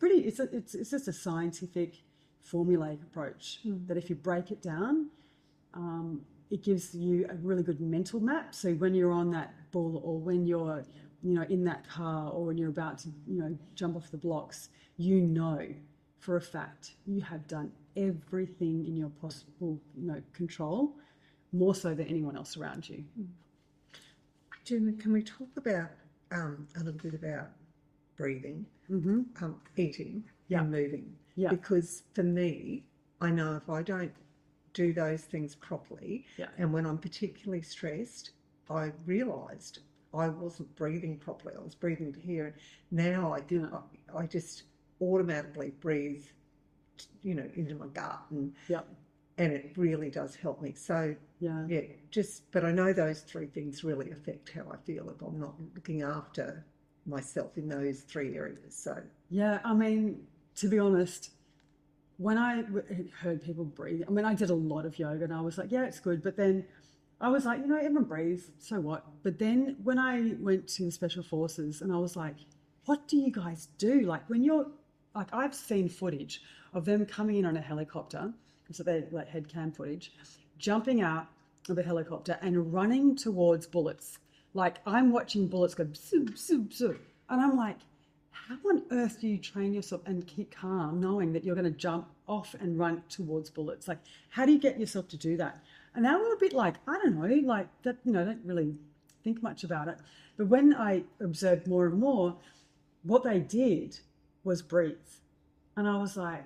just a scientific, formulaic approach that if you break it down, it gives you a really good mental map. So when you're on that bull or when you're, in that car or when you're about to, jump off the blocks, for a fact you have done everything in your possible, control more so than anyone else around you. Jemma, can we talk about a little bit about breathing, eating and moving? Yeah. Because for me, I know if I don't do those things properly, and when I'm particularly stressed, I realised I wasn't breathing properly. I was breathing to here. Now I just automatically breathe, into my gut, and it really does help me. So but I know those three things really affect how I feel if I'm not looking after myself in those three areas. So I mean, to be honest, when I heard people breathe, I mean, I did a lot of yoga and I was like, yeah, it's good. But then I was like, everyone breathes, so what? But then when I went to the Special Forces and I was like, what do you guys do? Like when you're, like I've seen footage of them coming in on a helicopter, so they're like head cam footage, jumping out of a helicopter and running towards bullets. Like I'm watching bullets go zoom, zoom, zoom. And I'm like, how on earth do you train yourself and keep calm knowing that you're going to jump off and run towards bullets? Like, how do you get yourself to do that? And they were a bit like, I don't know, like that, don't really think much about it. But when I observed more and more, what they did was breathe. And I was like,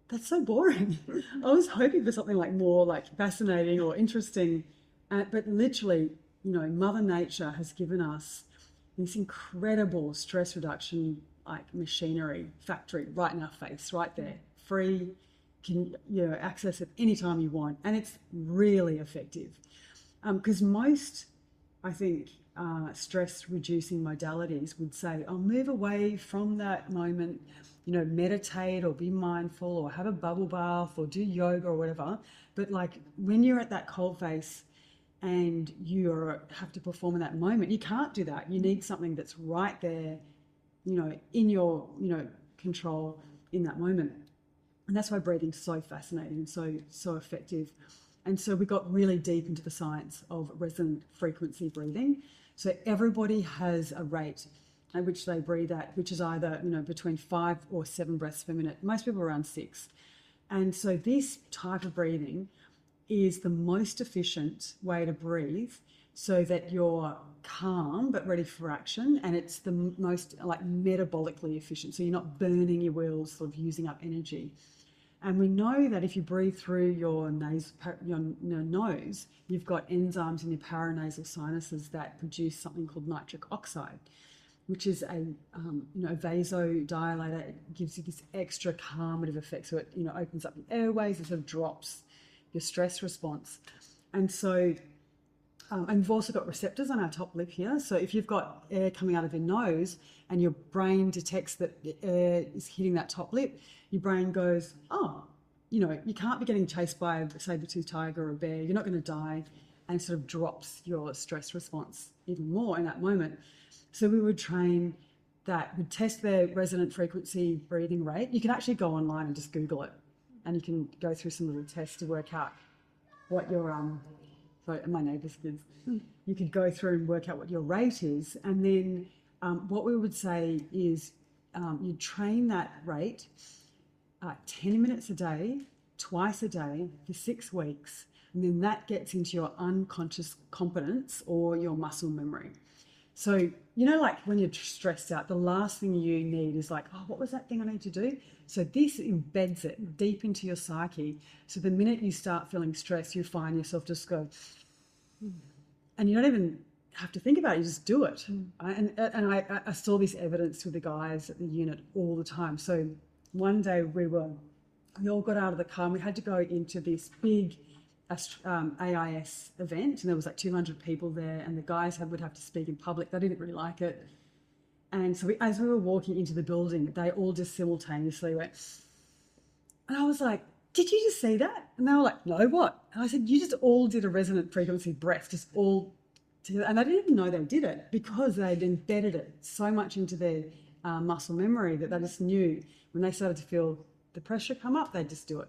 that's so boring. I was hoping for something like more like fascinating or interesting. But literally, Mother Nature has given us this incredible stress reduction like machinery factory right in our face, right there, free, can access it anytime you want, and it's really effective. Because most, I think, stress reducing modalities would say, "Oh, move away from that moment, meditate or be mindful or have a bubble bath or do yoga or whatever." But like when you're at that cold face and you have to perform in that moment, you can't do that. You need something that's right there, in your, control in that moment. And that's why breathing's so fascinating and so effective. And so we got really deep into the science of resonant frequency breathing. So everybody has a rate at which they breathe at, which is either, between 5 or 7 breaths per minute. Most people around 6. And so this type of breathing is the most efficient way to breathe so that you're calm but ready for action, and it's the most like metabolically efficient, so you're not burning your wheels, sort of using up energy. And we know that if you breathe through your nose, you've got enzymes in your paranasal sinuses that produce something called nitric oxide, which is a vasodilator. It gives you this extra calmative effect, so it opens up your airways and sort of drops your stress response. And so and we've also got receptors on our top lip here. So if you've got air coming out of your nose and your brain detects that air is hitting that top lip, your brain goes, oh, you can't be getting chased by a saber-toothed tiger or a bear. You're not going to die, and sort of drops your stress response even more in that moment. So we would train that, we'd test their resonant frequency breathing rate. You can actually go online and just Google it, and you can go through some little tests to work out what your so my neighbour's kids, you could go through and work out what your rate is, and then what we would say is you train that rate 10 minutes a day, twice a day for 6 weeks, and then that gets into your unconscious competence or your muscle memory. So, like when you're stressed out, the last thing you need is like, oh, what was that thing I need to do? So this embeds it deep into your psyche. So the minute you start feeling stressed, you find yourself just go, and you don't even have to think about it, you just do it. And I saw this evidence with the guys at the unit all the time. So one day we all got out of the car and we had to go into this big AIS event, and there was like 200 people there, and the guys would have to speak in public. They didn't really like it. And so as we were walking into the building, they all just simultaneously went, and I was like, did you just see that? And they were like, no, what? And I said, you just all did a resonant frequency breath, just all together. And they didn't even know they did it because they'd embedded it so much into their muscle memory that they just knew when they started to feel the pressure come up, they'd just do it.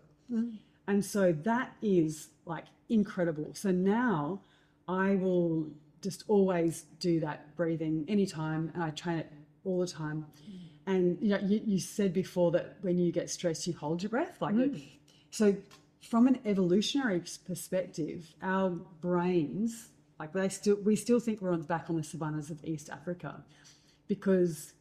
And so that is like incredible. So now I will just always do that breathing anytime, and I train it all the time. And you said before that when you get stressed, you hold your breath. So from an evolutionary perspective, our brains, like we still think we're back on the savannas of East Africa, because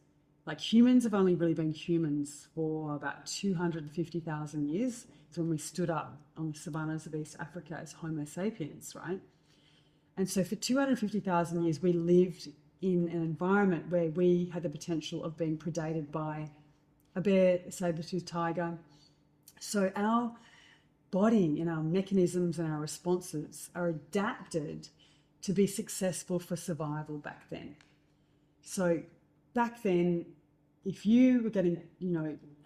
like humans have only really been humans for about 250,000 years. It's when we stood up on the savannas of East Africa as Homo sapiens, right? And so for 250,000 years, we lived in an environment where we had the potential of being predated by a bear, a saber-toothed tiger. So our body and our mechanisms and our responses are adapted to be successful for survival back then. So back then, if you were getting,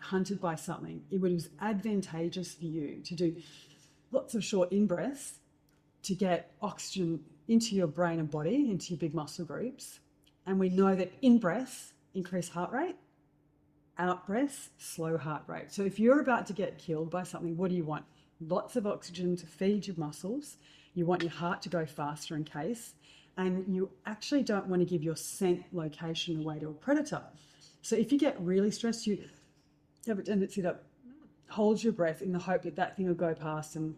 hunted by something, it was advantageous for you to do lots of short in-breaths to get oxygen into your brain and body, into your big muscle groups. And we know that in-breaths increase heart rate, out-breaths slow heart rate. So if you're about to get killed by something, what do you want? Lots of oxygen to feed your muscles. You want your heart to go faster in case. And you actually don't want to give your scent location away to a predator. So if you get really stressed, you have a tendency to hold your breath in the hope that that thing will go past and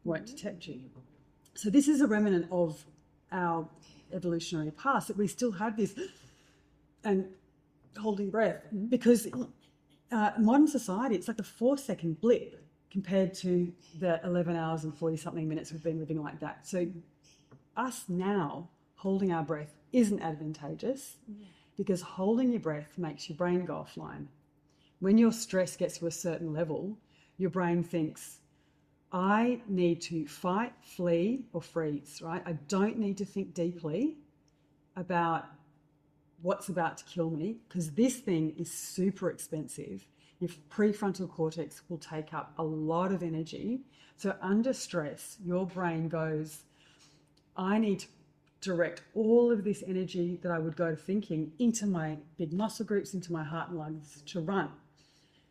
won't detect you. So this is a remnant of our evolutionary past, that we still have this and holding breath, because modern society, it's like a 4-second blip compared to the 11 hours and 40 something minutes we've been living like that. So us now holding our breath isn't advantageous, because holding your breath makes your brain go offline. When your stress gets to a certain level, your brain thinks, I need to fight, flee, or freeze, right? I don't need to think deeply about what's about to kill me, because this thing is super expensive. Your prefrontal cortex will take up a lot of energy. So under stress, your brain goes, I need to direct all of this energy that I would go to thinking into my big muscle groups, into my heart and lungs to run.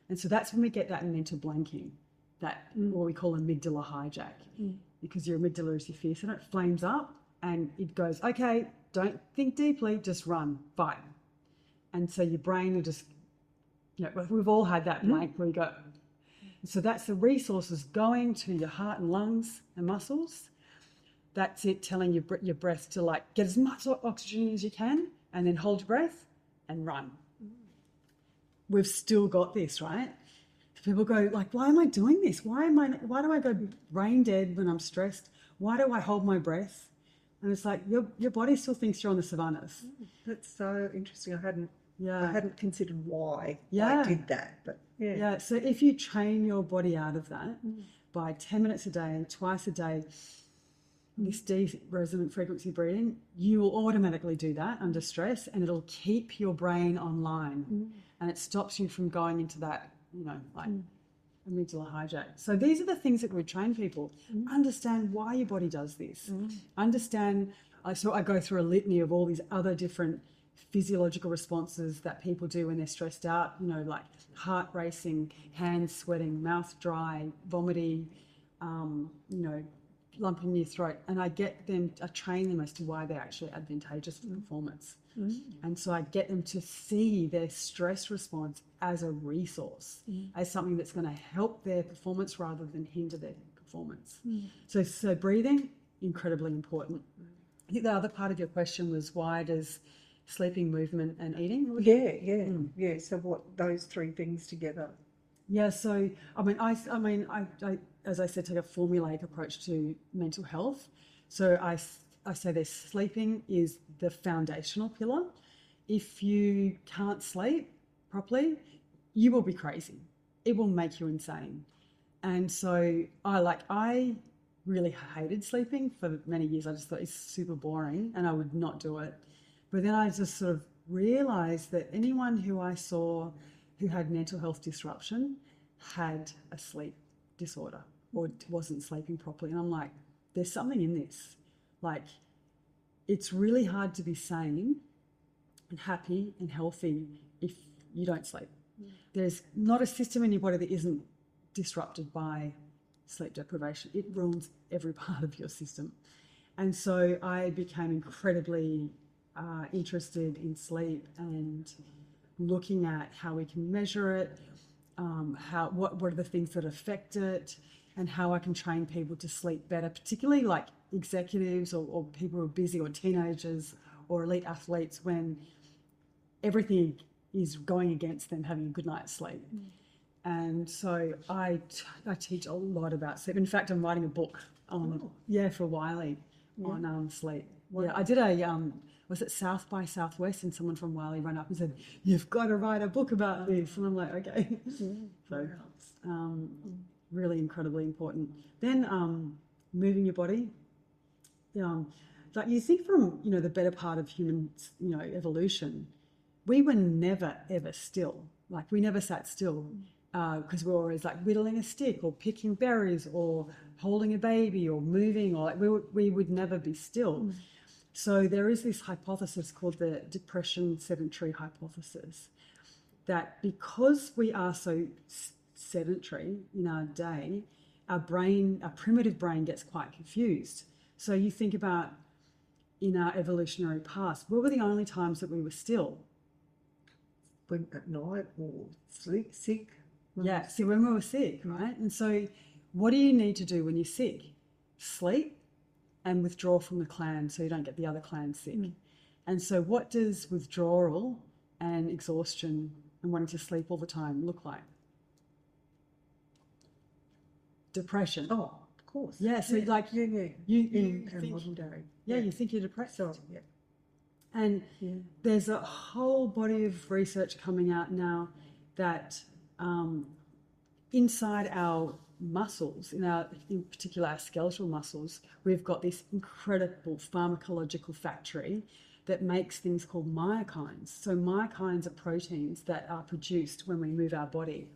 And so that's when we get that mental blanking, that what we call amygdala hijack, because your amygdala is your fear center. It flames up and it goes, okay, don't think deeply, just run, fight. And so your brain will just, we've all had that blank where you go. So that's the resources going to your heart and lungs and muscles. That's it telling your breath to get as much oxygen as you can, and then hold your breath and run. We've still got this, right? People go why am I doing this? Why do I go brain dead when I'm stressed? Why do I hold my breath? And it's like your body still thinks you're on the savannas. That's so interesting. I hadn't considered why I did that, but yeah. So if you train your body out of that by 10 minutes a day and twice a day, this deep resonant frequency breathing, you will automatically do that under stress, and it'll keep your brain online, and it stops you from going into that, amygdala hijack. So these are the things that we train people. Understand why your body does this. Understand. So I go through a litany of all these other different physiological responses that people do when they're stressed out. Like heart racing, hands sweating, mouth dry, vomiting. Lump in your throat, and I train them as to why they're actually advantageous for performance. And so I get them to see their stress response as a resource, as something that's going to help their performance rather than hinder their performance. So breathing, incredibly important. I think the other part of your question was, why does sleeping, movement and eating? Yeah. So what, those three things together? Yeah, so I as I said, take a formulaic approach to mental health. So I say that sleeping is the foundational pillar. If you can't sleep properly, you will be crazy. It will make you insane. And so I really hated sleeping for many years. I just thought it's super boring and I would not do it. But then I just sort of realized that anyone who I saw who had mental health disruption had a sleep disorder or wasn't sleeping properly. And I'm like, there's something in this. It's really hard to be sane and happy and healthy if you don't sleep. There's not a system in your body that isn't disrupted by sleep deprivation. It ruins every part of your system. And so I became incredibly interested in sleep and looking at how we can measure it, what are the things that affect it. and how I can train people to sleep better, particularly like executives or people who are busy, or teenagers or elite athletes, when everything is going against them having a good night's sleep. And so I teach a lot about sleep. In fact, I'm writing a book on for Wiley on sleep. Wow. Yeah, I did was it South by Southwest, and someone from Wiley ran up and said, "You've got to write a book about this." And I'm like, okay. So really incredibly important. Then moving your body. Like you think from, the better part of human, evolution, we were never, ever still. Like we never sat still because we were always like whittling a stick or picking berries or holding a baby or moving, or like we would never be still. So there is this hypothesis called the depression sedentary hypothesis, that because we are so sedentary in our day, our primitive brain gets quite confused. So you think about in our evolutionary past, what were the only times that we were still? When at night or sick. Yeah, so when we were sick, right? And so what do you need to do when you're sick? Sleep and withdraw from the clan so you don't get the other clan sick. And so what does withdrawal and exhaustion and wanting to sleep all the time look like? Depression. Oh, of course. Yeah, so like you in think, modern day. you think you're depressed. So, yeah. And there's a whole body of research coming out now that inside our muscles, in particular our skeletal muscles, we've got this incredible pharmacological factory that makes things called myokines. So myokines are proteins that are produced when we move our body,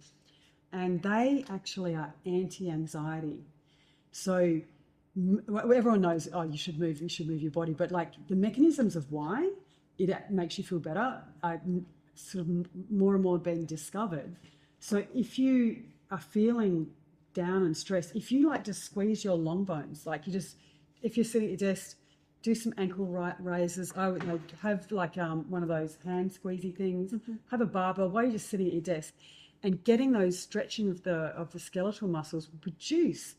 and they actually are anti-anxiety. So everyone knows, you should move your body, but like the mechanisms of why it makes you feel better are sort of more and more being discovered. So if you are feeling down and stressed, if you like to squeeze your long bones, like if you're sitting at your desk, do some ankle raises. I would have like one of those hand squeezy things, have a barbell while you're just sitting at your desk, and getting those stretching of the skeletal muscles will produce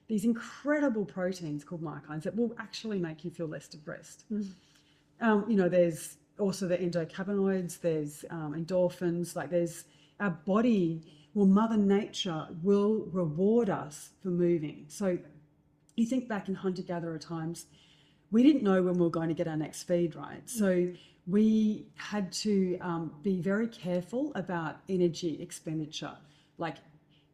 these incredible proteins called myokines that will actually make you feel less depressed. There's also the endocannabinoids, there's endorphins, like there's our body, Mother Nature will reward us for moving. So you think back in hunter-gatherer times, we didn't know when we were going to get our next feed, right? So we had to be very careful about energy expenditure. Like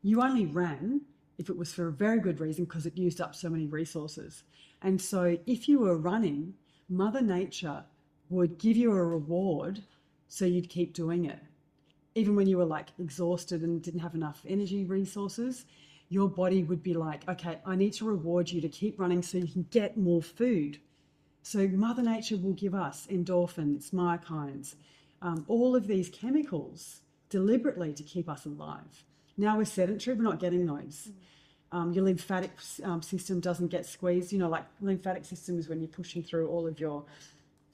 you only ran if it was for a very good reason, because it used up so many resources. And so if you were running, Mother Nature would give you a reward so you'd keep doing it. Even when you were like exhausted and didn't have enough energy resources, your body would be like, okay, I need to reward you to keep running so you can get more food. So Mother Nature will give us endorphins, myokines, all of these chemicals deliberately to keep us alive. Now we're sedentary, we're not getting those. Your lymphatic system doesn't get squeezed. Like lymphatic system is when you're pushing through all of your,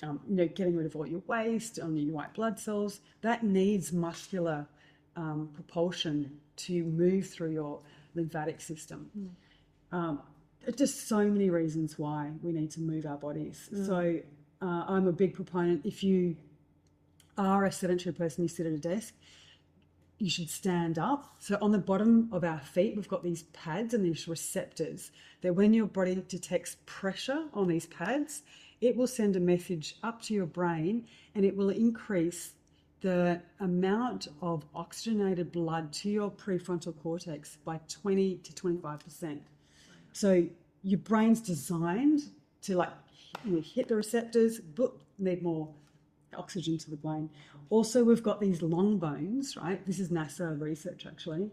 getting rid of all your waste, your white blood cells. That needs muscular propulsion to move through your lymphatic system. Just so many reasons why we need to move our bodies. So I'm a big proponent. If you are a sedentary person, you sit at a desk, you should stand up. So on the bottom of our feet, we've got these pads and these receptors that when your body detects pressure on these pads, it will send a message up to your brain and it will increase the amount of oxygenated blood to your prefrontal cortex by 20 to 25%. So your brain's designed to hit the receptors, need more oxygen to the brain. Also, we've got these long bones, right? This is NASA research, actually.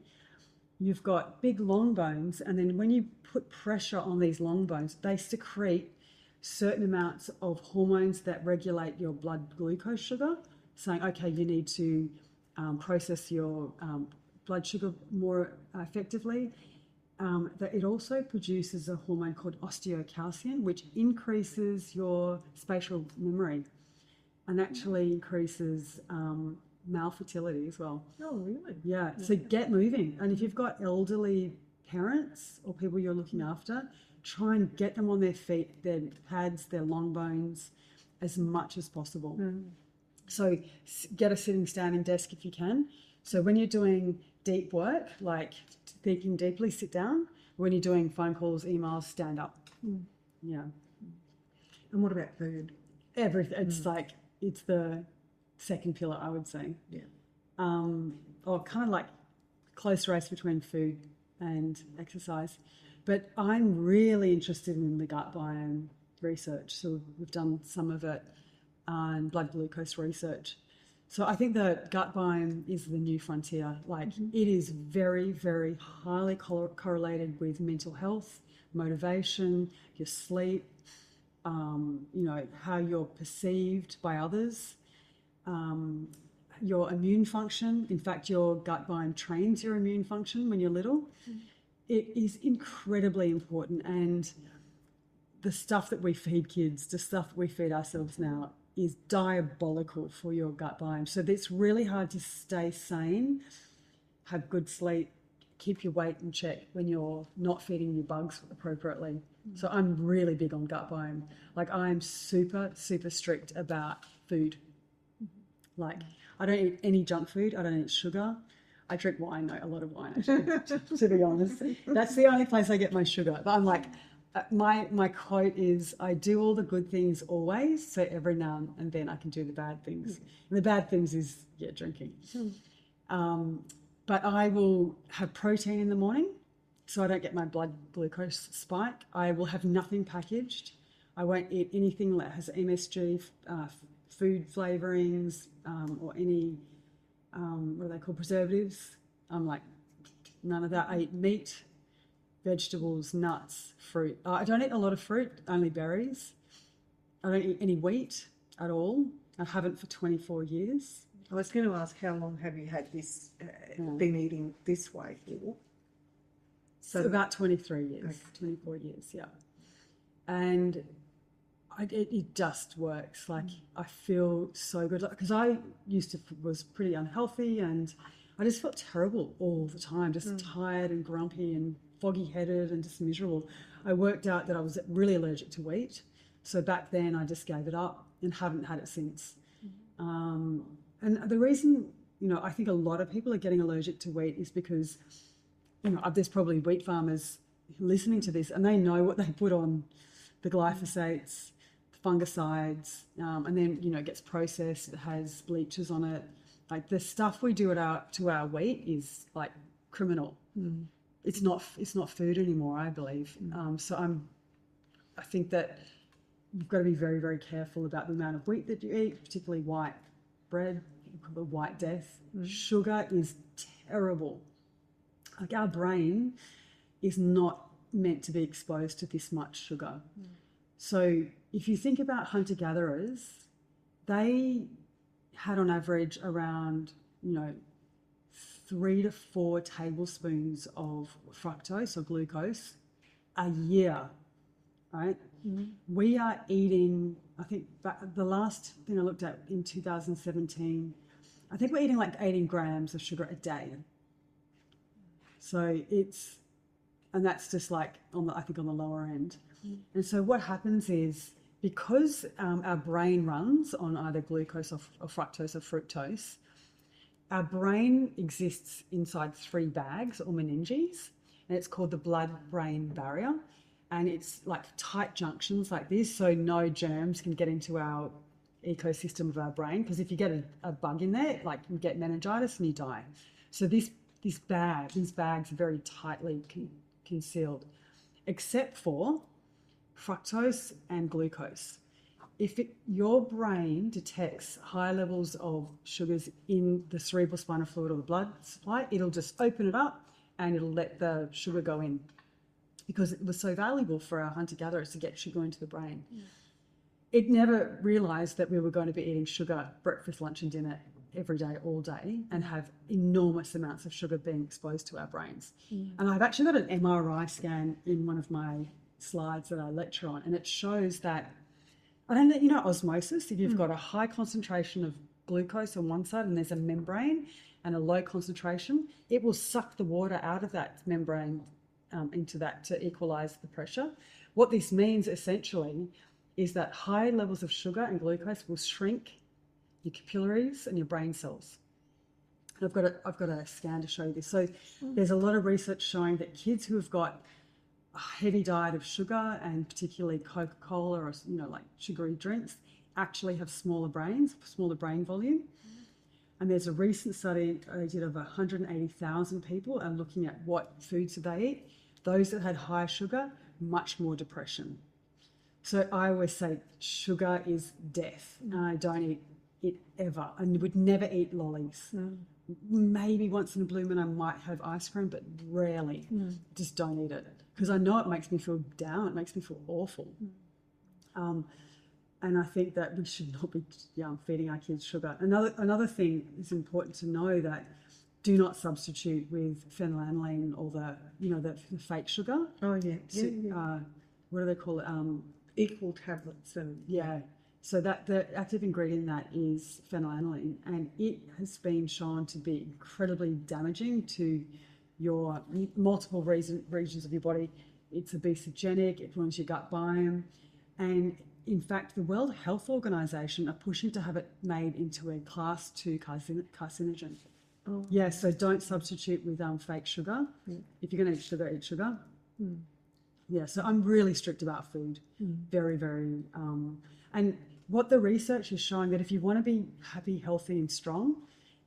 You've got big long bones, and then when you put pressure on these long bones, they secrete certain amounts of hormones that regulate your blood glucose sugar, saying, okay, you need to process your blood sugar more effectively. That it also produces a hormone called osteocalcium, which increases your spatial memory and actually increases male fertility as well. Oh, really? Yeah. So get moving. And if you've got elderly parents or people you're looking after, try and get them on their feet, their pads, their long bones, as much as possible. So get a sitting, standing desk if you can. So when you're doing deep work, like thinking deeply, sit down. When you're doing phone calls, emails, stand up. Yeah. And what about food? Everything. It's like, it's the second pillar, I would say. Yeah. Or kind of like close race between food and exercise. But I'm really interested in the gut biome research. So we've done some of it and blood glucose research. So I think the gut biome is the new frontier. Like it is very, very highly correlated with mental health, motivation, your sleep, how you're perceived by others, your immune function. In fact, your gut biome trains your immune function when you're little. It is incredibly important. And the stuff that we feed kids, the stuff that we feed ourselves now is diabolical for your gut biome. So it's really hard to stay sane, have good sleep, keep your weight in check when you're not feeding your bugs appropriately. So I'm really big on gut biome. Like I'm super, super strict about food. Like I don't eat any junk food. I don't eat sugar. I drink wine, a lot of wine actually, to be honest. That's the only place I get my sugar. But I'm like, my quote is, I do all the good things always, so every now and then I can do the bad things. And the bad things is, drinking. But I will have protein in the morning, so I don't get my blood glucose spike. I will have nothing packaged. I won't eat anything that has MSG, food flavourings, or any, what are they called, preservatives. I'm like, none of that. I eat meat, vegetables, nuts, fruit. I don't eat a lot of fruit, only berries. I don't eat any wheat at all. I haven't for 24 years. I was going to ask, how long have you had this, been eating this way for? So about 23 years, Okay. 24 years, yeah. And it just works. Like I feel so good. Because I was pretty unhealthy and I just felt terrible all the time, just tired and grumpy and foggy-headed and just miserable. I worked out that I was really allergic to wheat. So back then I just gave it up and haven't had it since. And the reason, I think a lot of people are getting allergic to wheat is because, there's probably wheat farmers listening to this and they know what they put on the glyphosates, the fungicides, and then, it gets processed, it has bleaches on it. Like the stuff we do to our wheat is like criminal. It's not food anymore, I believe. So I think that you've got to be very, very careful about the amount of wheat that you eat, particularly white bread, the white death. Sugar is terrible. Like our brain is not meant to be exposed to this much sugar. So if you think about hunter-gatherers, they had on average around, 3 to 4 tablespoons of fructose or glucose a year, right? We are eating, I think the last thing I looked at in 2017, I think we're eating like 18 grams of sugar a day. So and that's just like I think on the lower end. And so what happens is, because our brain runs on either glucose or fructose or fructose, our brain exists inside 3 bags or meninges, and it's called the blood-brain barrier. And it's like tight junctions like this, so no germs can get into our ecosystem of our brain. Because if you get a bug in there, like you get meningitis and you die. So these bags are very tightly concealed, except for fructose and glucose. If your brain detects high levels of sugars in the cerebral spinal fluid or the blood supply, it'll just open it up and it'll let the sugar go in, because it was so valuable for our hunter-gatherers to get sugar into the brain. It never realised that we were going to be eating sugar breakfast, lunch and dinner every day, all day, and have enormous amounts of sugar being exposed to our brains. And I've actually got an MRI scan in one of my slides that I lecture on, and it shows that, I don't know, osmosis, if you've got a high concentration of glucose on one side and there's a membrane and a low concentration, it will suck the water out of that membrane into that to equalize the pressure. What this means essentially is that high levels of sugar and glucose will shrink your capillaries and your brain cells. And I've got a scan to show you this. So there's a lot of research showing that kids who have got a heavy diet of sugar and particularly Coca-Cola or like sugary drinks actually have smaller brains, smaller brain volume. And there's a recent study they did of 180,000 people and looking at what foods did they eat. Those that had high sugar, much more depression. So I always say sugar is death. I don't eat it ever. I would never eat lollies. Maybe once in a blue moon I might have ice cream, but rarely. Just don't eat it because I know it makes me feel down. It makes me feel awful. And I think that we should not be feeding our kids sugar. Another thing is important to know that do not substitute with phenylalanine or the fake sugar. Oh yeah. What do they call it? Equal tablets and So that the active ingredient in that is phenylalanine, and it has been shown to be incredibly damaging to your multiple regions of your body. It's obesogenic, it ruins your gut biome, and in fact, the World Health Organization are pushing to have it made into a class 2 carcinogen. Oh. Yeah, so don't substitute with fake sugar. If you're going to eat sugar, eat sugar. Yeah, so I'm really strict about food. Very, very. And what the research is showing that if you want to be happy, healthy and strong,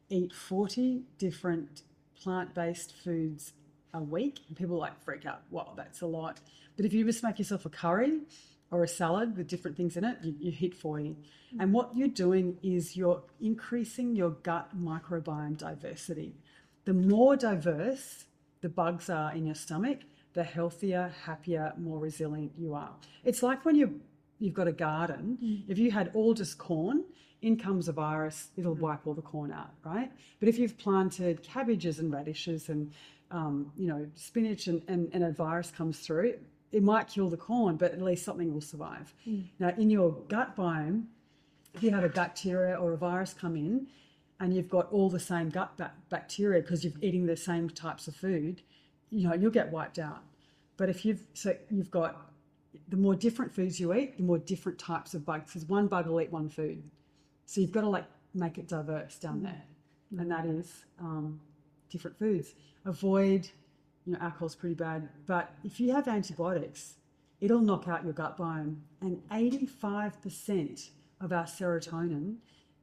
eat 40 different plant-based foods a week. And people freak out, wow, that's a lot. But if you just make yourself a curry or a salad with different things in it, you hit 40. And what you're doing is you're increasing your gut microbiome diversity. The more diverse the bugs are in your stomach, the healthier, happier, more resilient you are. It's like when you've got a garden. If you had all just corn, in comes a virus, it'll wipe all the corn out, right? But if you've planted cabbages and radishes and spinach and a virus comes through, it might kill the corn, but at least something will survive. Now, in your gut biome, if you have a bacteria or a virus come in and you've got all the same gut bacteria because you're eating the same types of food, you'll get wiped out. But if you've got the more different foods you eat, the more different types of bugs, because one bug will eat one food. So you've got to make it diverse down there. And that is different foods. Avoid, alcohol's pretty bad, but if you have antibiotics, it'll knock out your gut biome. And 85% of our serotonin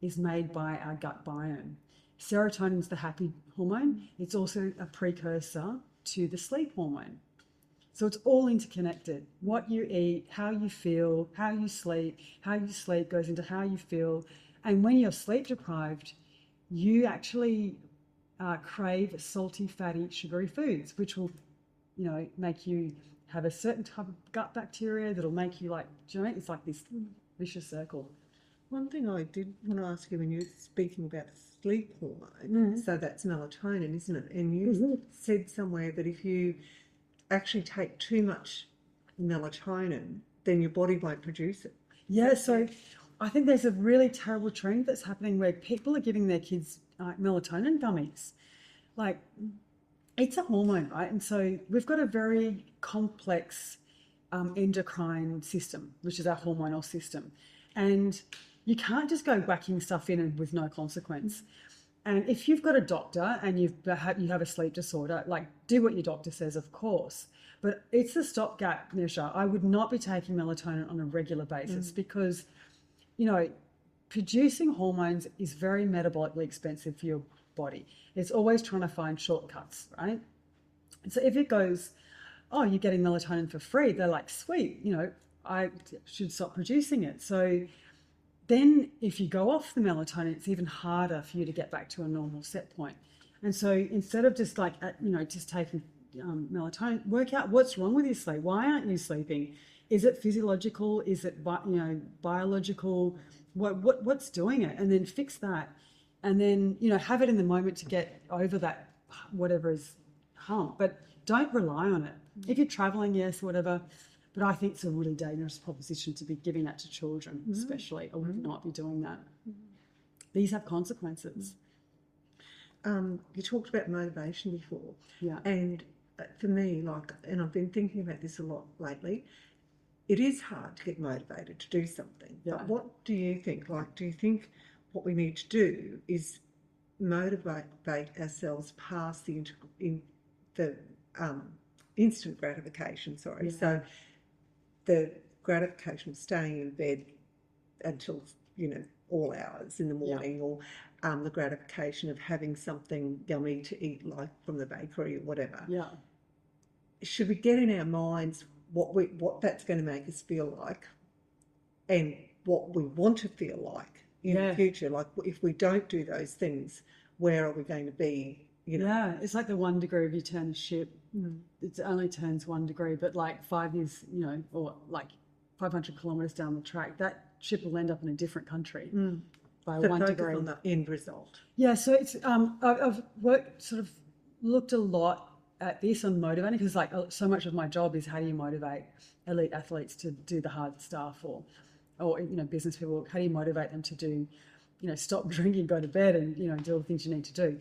is made by our gut biome. Serotonin is the happy hormone. It's also a precursor to the sleep hormone. So it's all interconnected. What you eat, how you feel, how you sleep goes into how you feel. And when you're sleep deprived, you actually crave salty, fatty, sugary foods, which will, make you have a certain type of gut bacteria that'll make you it's like this vicious circle. One thing I did want to ask you when you were speaking about sleep hormone, so that's melatonin, isn't it? And you said somewhere that if you actually take too much melatonin, then your body won't produce it. Yeah, so I think there's a really terrible trend that's happening where people are giving their kids melatonin gummies. It's a hormone, right? And so we've got a very complex endocrine system, which is our hormonal system. And you can't just go whacking stuff in with no consequence. And if you've got a doctor and you have a sleep disorder, do what your doctor says, of course. But it's a stopgap measure. I would not be taking melatonin on a regular basis because, producing hormones is very metabolically expensive for your body. It's always trying to find shortcuts, right? And so if it goes, oh, you're getting melatonin for free, they're like, sweet, I should stop producing it. So then if you go off the melatonin, it's even harder for you to get back to a normal set point. And so instead of just just taking melatonin, work out what's wrong with your sleep. Why aren't you sleeping? Is it physiological? Is it biological? What's doing it? And then fix that. And then, have it in the moment to get over that, whatever is hump. But don't rely on it. If you're traveling, yes, whatever. But I think it's a really dangerous proposition to be giving that to children, especially. I would not be doing that. These have consequences. You talked about motivation before. Yeah. And for me, like, and I've been thinking about this a lot lately, it is hard to get motivated to do something. Yeah. But what do you think? Like, do you think what we need to do is motivate ourselves past the instant gratification? Sorry. Yeah. So the gratification of staying in bed until, all hours in the morning, or the gratification of having something yummy to eat, like from the bakery or whatever. Yeah. Should we get in our minds what that's going to make us feel like, and what we want to feel like in the future? Like, if we don't do those things, where are we going to be? Yeah, it's like the 1 degree of you turn the ship. It only turns 1 degree, but like 5 years, or like 500 kilometres down the track, that ship will end up in a different country by So 1 focus degree. on the end result. Yeah, so it's I've looked a lot at this on motivating, because like so much of my job is how do you motivate elite athletes to do the hard stuff, or business people, how do you motivate them to do, stop drinking, go to bed, and do all the things you need to do,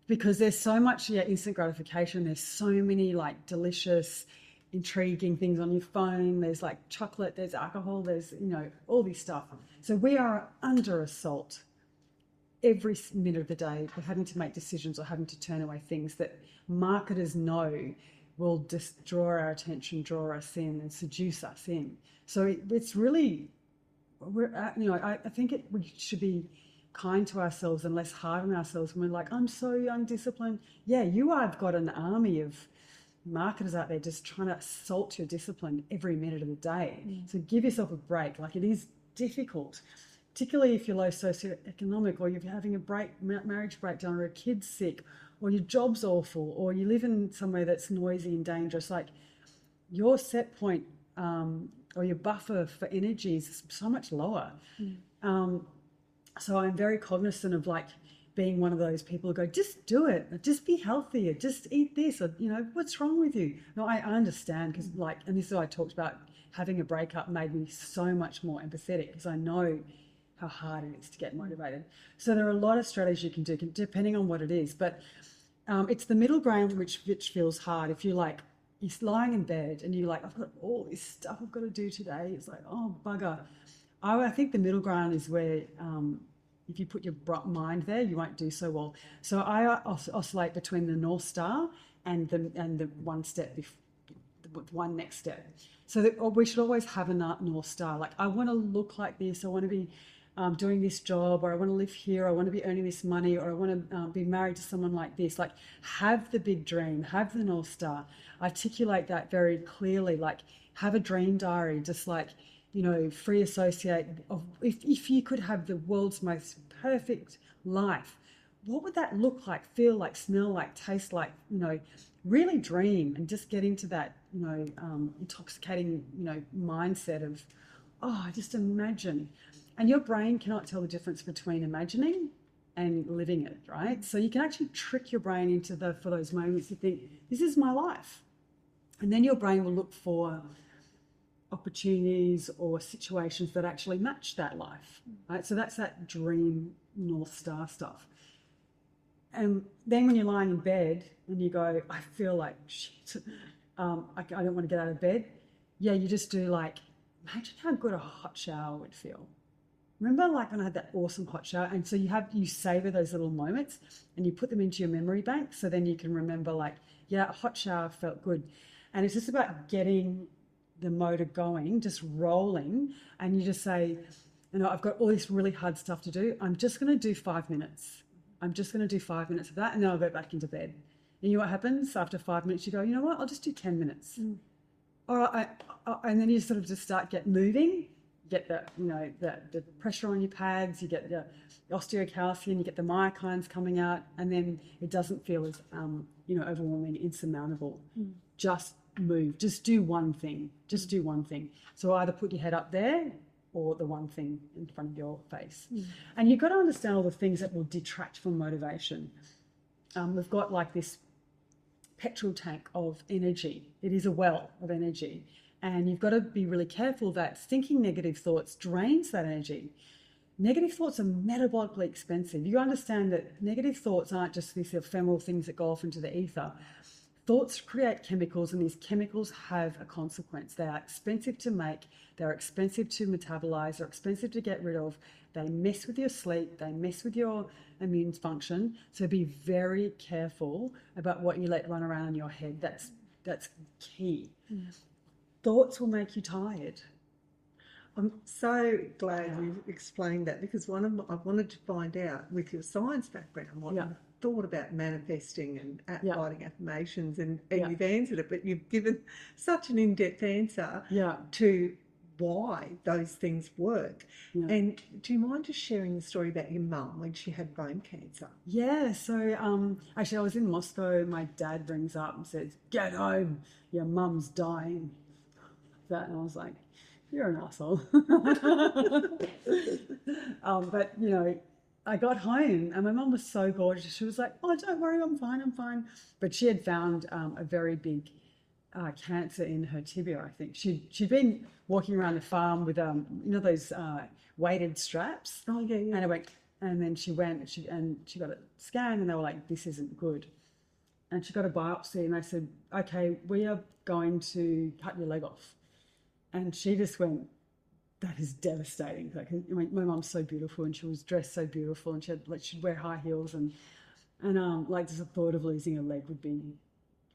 because there's so much instant gratification. There's so many like delicious, intriguing things on your phone. There's like chocolate, there's alcohol, there's all this stuff. So we are under assault every minute of the day. We're having to make decisions or having to turn away things that marketers know will just draw our attention, draw us in, and seduce us in. So it's really, I think we should be kind to ourselves and less hard on ourselves when we're like, I'm so undisciplined. Yeah, you have got an army of marketers out there just trying to assault your discipline every minute of the day. So give yourself a break. Like, it is difficult, particularly if you're low socioeconomic, or you're having a marriage breakdown, or a kid's sick, or your job's awful, or you live in somewhere that's noisy and dangerous. Like, your set point or your buffer for energy is so much lower. So I'm very cognizant of like being one of those people who go, just do it, just be healthier, just eat this, or what's wrong with you? No, I understand, because and this is what I talked about, having a breakup made me so much more empathetic, because I know how hard it is to get motivated. So there are a lot of strategies you can do depending on what it is, but it's the middle ground which feels hard. If you're lying in bed and you're like, I've got all this stuff I've got to do today, it's like, oh bugger. I think the middle ground is where if you put your mind there, you won't do so well. So I oscillate between the North Star and the one next step. So that we should always have a North Star. Like, I want to look like this. I want to be doing this job, or I want to live here. I want to be earning this money, or I want to be married to someone like this. Like, have the big dream, have the North Star. Articulate that very clearly. Like, have a dream diary, just like, free associate of, if you could have the world's most perfect life, what would that look like, feel like, smell like, taste like? Really dream and just get into that, intoxicating, mindset of, I just imagine. And your brain cannot tell the difference between imagining and living it, right? So you can actually trick your brain into for those moments you think, this is my life. And then your brain will look for opportunities or situations that actually match that life, right? So that's that dream North Star stuff. And then when you're lying in bed and you go, I feel like shit, I don't want to get out of bed. Yeah, you just do imagine how good a hot shower would feel. Remember when I had that awesome hot shower? And so you savor those little moments and you put them into your memory bank, so then you can remember a hot shower felt good. And it's just about getting the motor going, just rolling, and you just say, I've got all this really hard stuff to do. I'm just going to do 5 minutes. I'm just going to do 5 minutes of that, and then I'll go back into bed. And you know what happens? After 5 minutes, you go, you know what? I'll just do 10 minutes. And then you sort of just get moving, get the pressure on your pads, you get the osteocalcium, you get the myokines coming out, and then it doesn't feel as overwhelming, insurmountable. Just move. Just do one thing. Just do one thing. So either put your head up there or the one thing in front of your face. And you've got to understand all the things that will detract from motivation. We've got this petrol tank of energy. It is a well of energy. And you've got to be really careful that thinking negative thoughts drains that energy. Negative thoughts are metabolically expensive. You understand that negative thoughts aren't just these ephemeral things that go off into the ether. thoughts create chemicals, and these chemicals have a consequence. They are expensive to make, they're expensive to metabolize, they're expensive to get rid of. They mess with your sleep, they mess with your immune function. So be very careful about what you let run around in your head. That's key. Thoughts will make you tired. I'm so glad you explained that, because I wanted to find out, with your science background, what you thought about manifesting and writing affirmations, and you've answered it, but you've given such an in-depth answer to why those things work. And do you mind just sharing the story about your mum when she had bone cancer? Yeah, so actually I was in Moscow, my dad rings up and says, "Get home, your mum's dying." And I was like, "You're an asshole." But, you know, I got home and my mum was so gorgeous. She was like, "Oh, don't worry, I'm fine, I'm fine." But she had found a very big cancer in her tibia, I think. She'd been walking around the farm with, you know, those weighted straps. Oh, yeah, yeah. And I went, and then she got a scan, and they were like, "This isn't good." And she got a biopsy, and they said, "Okay, we are going to cut your leg off." And she just went, "That is devastating." Like, my mum's so beautiful, and she was dressed so beautiful, and she'd wear high heels, and like, just the thought of losing a leg would be,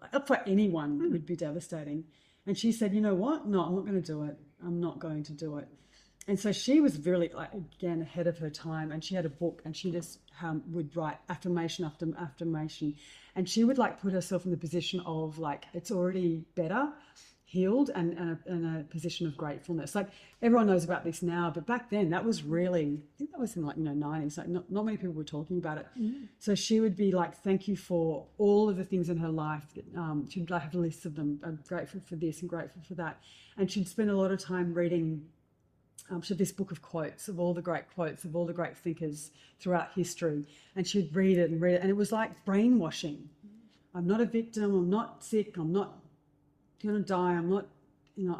like, for anyone, would be devastating. And she said, "You know what? No, I'm not going to do it. I'm not going to do it." And so she was really, like, again, ahead of her time, and she had a book, and she just would write affirmation after affirmation, and she would, like, put herself in the position of, like, it's already better, healed, and a position of gratefulness. Like, everyone knows about this now, but back then that was really, I think that was in, like, 90s, like, not many people were talking about it. So she would be like, thank you for all of the things in her life. She'd, like, have lists of them. I'm grateful for this and grateful for that. And she'd spend a lot of time reading, she had this book of quotes, of all the great quotes of all the great thinkers throughout history, and she'd read it, and it was like brainwashing. I'm not a victim, I'm not sick, I'm not going to die, I'm not, you know,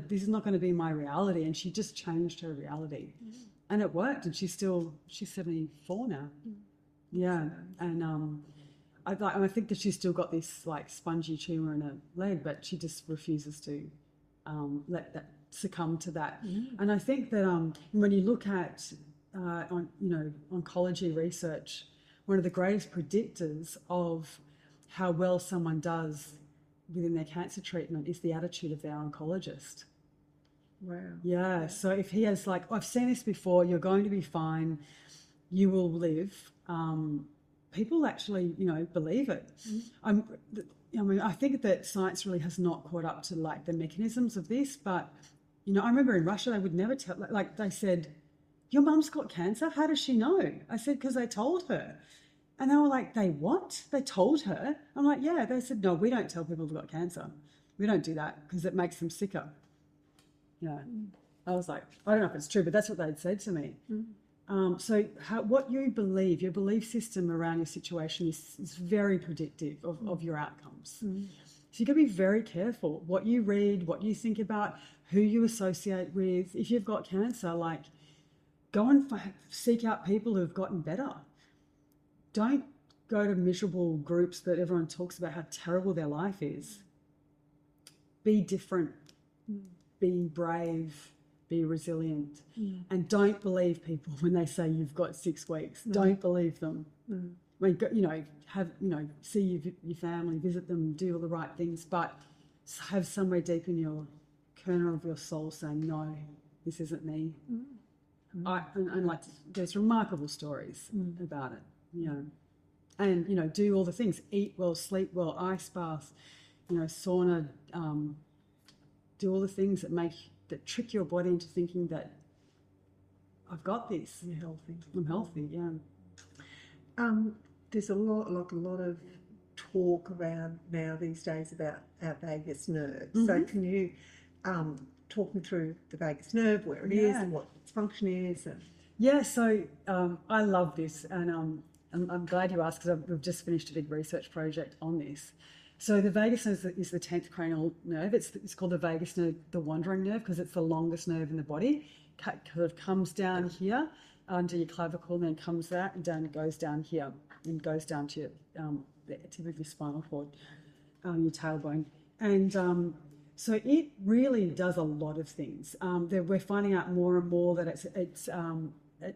this is not going to be my reality. And she just changed her reality, and it worked. And she's 74 now. Yeah. And I think that she's still got this, like, spongy tumor in her leg, but she just refuses to let that succumb to that. And I think that when you look at oncology research, one of the greatest predictors of how well someone does within their cancer treatment is the attitude of their oncologist. Wow. Yeah. So if he has, like, "I've seen this before, you're going to be fine, you will live," people actually, you know, believe it. I think that science really has not caught up to, like, the mechanisms of this, but, you know, I remember in Russia they would never tell, like, they said, "Your mum's got cancer? How does she know?" I said, "Because they told her." And they were like, "They what? They told her?" I'm like, "Yeah." They said, "No, we don't tell people they've got cancer. We don't do that because it makes them sicker." Yeah. I was like, I don't know if it's true, but that's what they'd said to me. So what you believe, your belief system around your situation is very predictive of your outcomes. So you've got to be very careful what you read, what you think about, who you associate with. If you've got cancer, like, go and seek out people who've gotten better. Don't go to miserable groups that everyone talks about how terrible their life is. Be different. Be brave. Be resilient. And don't believe people when they say you've got 6 weeks. Don't believe them. When, you know, see your family, visit them, do all the right things, but have somewhere deep in your kernel of your soul saying, "No, this isn't me." And like, there's remarkable stories about it. You know, and, you know, do all the things: eat well, sleep well, ice bath, you know, sauna, do all the things that trick your body into thinking that I've got this. You're healthy. I'm healthy. Yeah. There's a lot of talk around now these days about our vagus nerve. So can you talk me through the vagus nerve, where it is, and what its function is? Yeah, so I love this, and I'm glad you asked, because we've just finished a big research project on this. So the vagus nerve is the 10th cranial nerve. It's called the vagus nerve, the wandering nerve, because it's the longest nerve in the body. It kind of comes down here under your clavicle, and then comes out and down, goes down here, and goes down to the tip of your spinal cord. your tailbone. And so it really does a lot of things. That we're finding out more and more that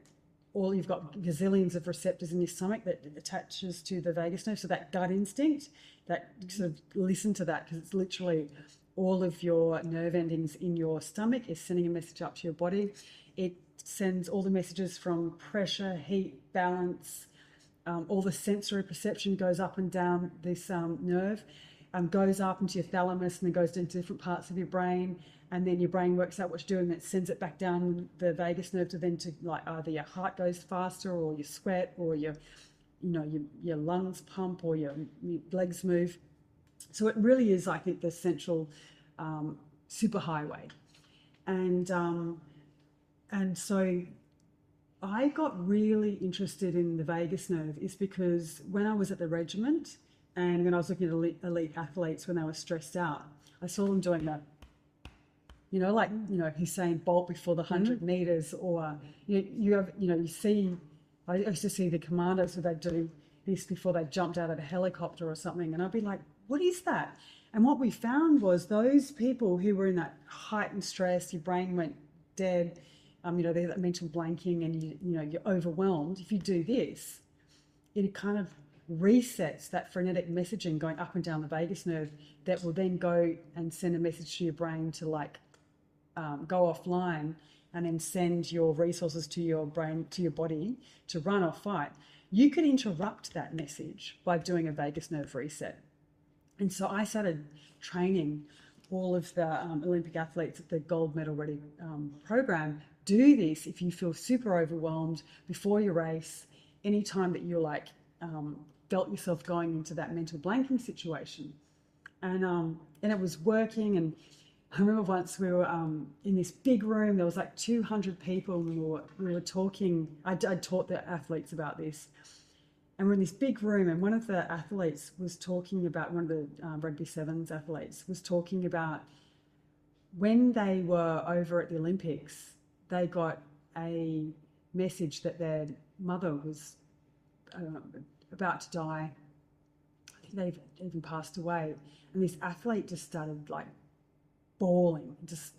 all you've got gazillions of receptors in your stomach that attaches to the vagus nerve. So that gut instinct, that sort of listen to that, because it's literally all of your nerve endings in your stomach is sending a message up to your body. It sends all the messages from pressure, heat, balance, all the sensory perception goes up and down this nerve, goes up into your thalamus and then goes into different parts of your brain. And then your brain works out what you're doing, that sends it back down the vagus nerve to then to like either your heart goes faster or you sweat or your lungs pump or your legs move. So it really is, I think, the central superhighway. And so I got really interested in the vagus nerve is because when I was at the regiment and when I was looking at elite athletes when they were stressed out, I saw them doing that. Like Usain Bolt before the 100 meters, or you see. I used to see the commanders where they'd do this before they jumped out of a helicopter or something, and I'd be like, "What is that?" And what we found was those people who were in that heightened stress, your brain went dead, there's that mental blanking, and you're overwhelmed. If you do this, it kind of resets that frenetic messaging going up and down the vagus nerve that will then go and send a message to your brain to go offline and then send your resources to your brain, to your body to run or fight. You could interrupt that message by doing a vagus nerve reset. And so I started training all of the Olympic athletes at the gold medal ready program. Do this if you feel super overwhelmed before your race, anytime that you're felt yourself going into that mental blanking situation. And it was working. And I remember once we were in this big room, there was 200 people, and we were talking. I'd taught the athletes about this. And we're in this big room, and one of the athletes was talking about, one of the rugby sevens athletes was talking about when they were over at the Olympics, they got a message that their mother was about to die. I think they've even passed away. And this athlete just started bawling, just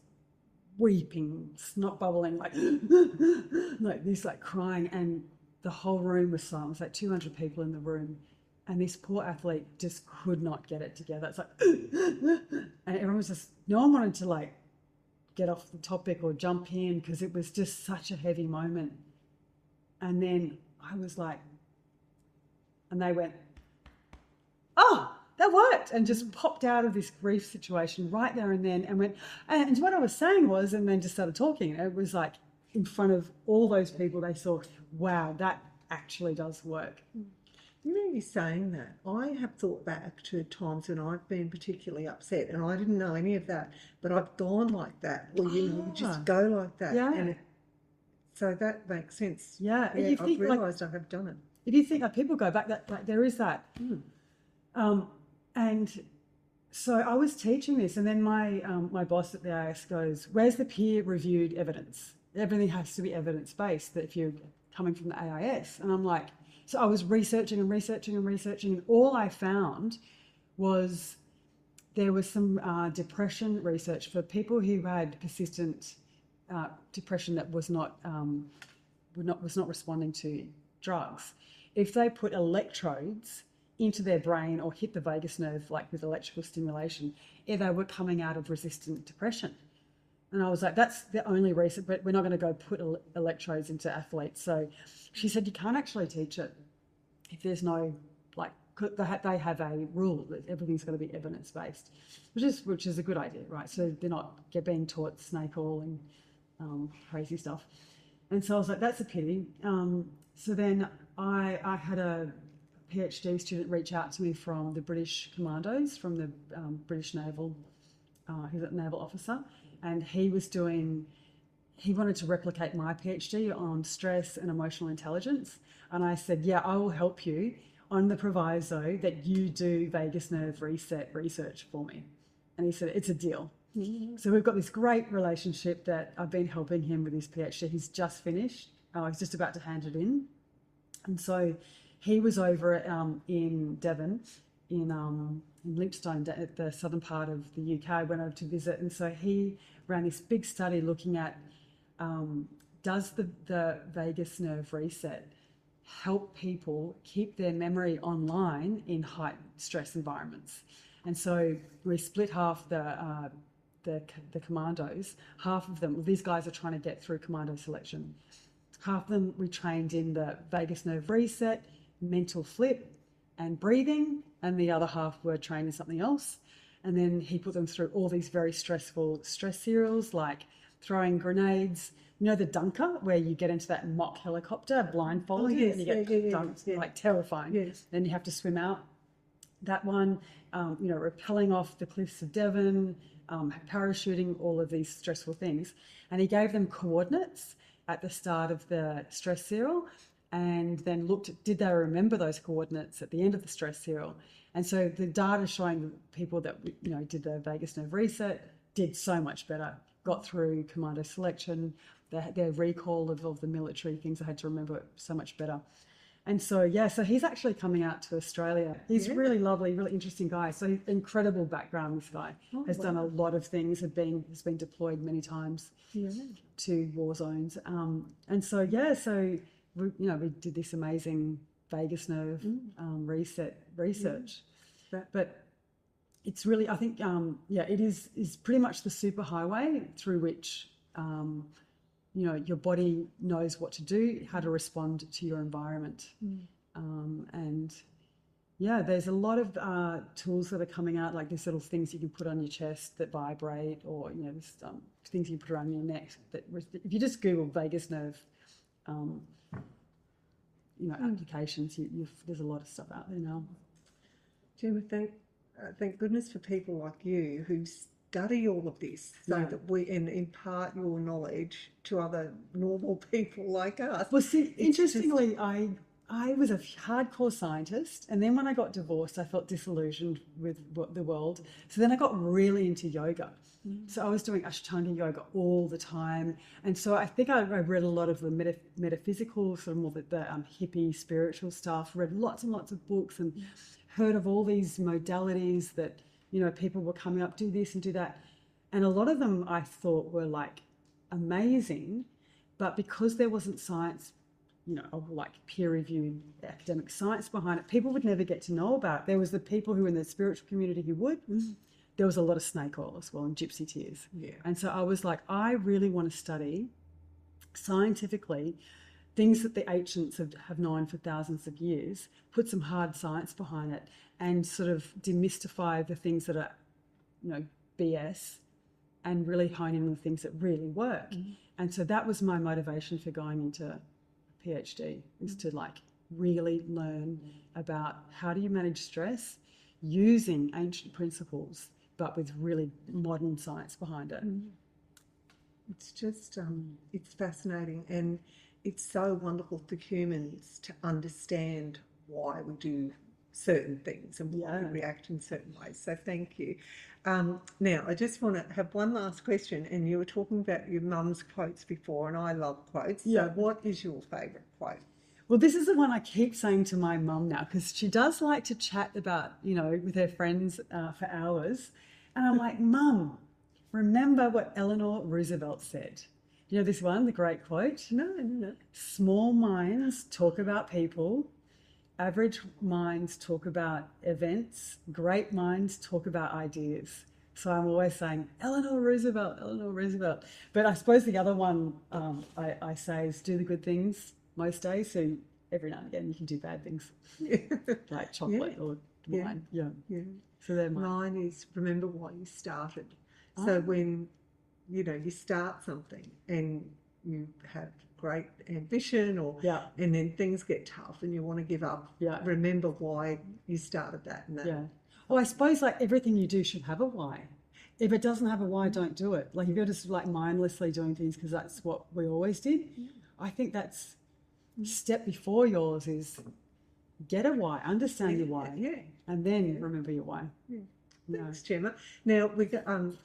weeping, snot bubbling, like this, crying, and the whole room was silent. It was 200 people in the room, and this poor athlete just could not get it together. It's and everyone was just, no one wanted to get off the topic or jump in because it was just such a heavy moment. And then I was and they went, "Oh, that worked," and just popped out of this grief situation right there and then, and went, and what I was saying was, and then just started talking. It was in front of all those people, they saw, wow, that actually does work. You saying that, I have thought back to times when I've been particularly upset, and I didn't know any of that, but I've gone like that, or you just go like that. Yeah. And so that makes sense. Yeah. Yeah, I've realised I have done it. If you think people go back, that there is that. And so I was teaching this, and then my boss at the AIS goes, "Where's the peer-reviewed evidence? Everything has to be evidence-based, that if you're coming from the AIS." And I'm like, so I was researching, and all I found was there was some depression research for people who had persistent depression that was not responding to drugs. If they put electrodes into their brain or hit the vagus nerve with electrical stimulation, they were coming out of resistant depression. And I was like, that's the only reason, but we're not going to go put electrodes into athletes. So she said, you can't actually teach it if there's no, they have a rule that everything's going to be evidence-based, which is a good idea, right? So they're not being taught snake oil and crazy stuff. And so I was like, that's a pity. So then I had a PhD student reach out to me from the British Commandos, from the British Naval, he's a naval officer, and he wanted to replicate my PhD on stress and emotional intelligence. And I said, yeah, I will help you on the proviso that you do vagus nerve reset research for me. And he said, it's a deal. Mm-hmm. So we've got this great relationship that I've been helping him with his PhD. He's just finished. He's just about to hand it in. And so he was over in Devon in Lipstone at the southern part of the UK. I went over to visit, and so he ran this big study looking at does the vagus nerve reset help people keep their memory online in high stress environments. And so we split half the commandos. Half of them, these guys are trying to get through commando selection. Half of them we trained in the vagus nerve reset, mental flip and breathing, and the other half were trained in something else. And then he put them through all these very stressful stress serials like throwing grenades. You know the dunker, where you get into that mock helicopter blindfolded and you get dunked, like terrifying. Yes. Then you have to swim out. That one, rappelling off the cliffs of Devon, parachuting, all of these stressful things. And he gave them coordinates at the start of the stress serial and then looked at, did they remember those coordinates at the end of the stress serial? And so the data showing people that, did the vagus nerve reset did so much better, got through commando selection, their recall of all the military things I had to remember so much better. And so, so he's actually coming out to Australia. He's really lovely, really interesting guy. So incredible background, this guy. Has done a lot of things, has been deployed many times to war zones. And so, we did this amazing vagus nerve reset research. But it's really, I think, it is pretty much the superhighway through which your body knows what to do, how to respond to your environment. There's a lot of tools that are coming out, like these little things you can put on your chest that vibrate, or there's things you put around your neck. That if you just Google vagus nerve, applications, there's a lot of stuff out there now. Jemma, thank goodness for people like you who study all of this so that we and impart your knowledge to other normal people like us. Well, see, interestingly, I was a hardcore scientist, and then when I got divorced, I felt disillusioned with the world. So then I got really into yoga. So I was doing Ashtanga yoga all the time. And so I think I read a lot of the metaphysical, sort of more the hippie spiritual stuff, read lots and lots of books and heard of all these modalities that, people were coming up, do this and do that. And a lot of them I thought were like amazing, but because there wasn't science, like peer-reviewed academic science behind it, people would never get to know about it. There was the people who were in the spiritual community who would. There was a lot of snake oil as well and gypsy tears. Yeah. And so I was like, I really want to study scientifically things that the ancients have known for thousands of years, put some hard science behind it, and sort of demystify the things that are, BS, and really hone in on the things that really work. And so that was my motivation for going into a PhD, is to really learn about how do you manage stress using ancient principles, but with really modern science behind it. It's just, it's fascinating, and it's so wonderful for humans to understand why we do certain things and why we react in certain ways. So thank you. Now, I just want to have one last question, and you were talking about your mum's quotes before, and I love quotes. So what is your favourite quote? Well, this is the one I keep saying to my mum now, because she does like to chat about, with her friends for hours. And I'm like, Mum, remember what Eleanor Roosevelt said. You know this one, the great quote? No. Small minds talk about people. Average minds talk about events. Great minds talk about ideas. So I'm always saying, Eleanor Roosevelt. But I suppose the other one I say is do the good things most days. So every now and again you can do bad things, like chocolate or wine. Yeah. So they're mine is remember why you started. So when you start something and you have great ambition and then things get tough and you want to give up, remember why you started that and that. Well, I suppose everything you do should have a why. If it doesn't have a why, don't do it. If you're just mindlessly doing things because that's what we always did, I think that's step before yours is get a why, understand your why, and then remember your why. Thanks, Jemma. Now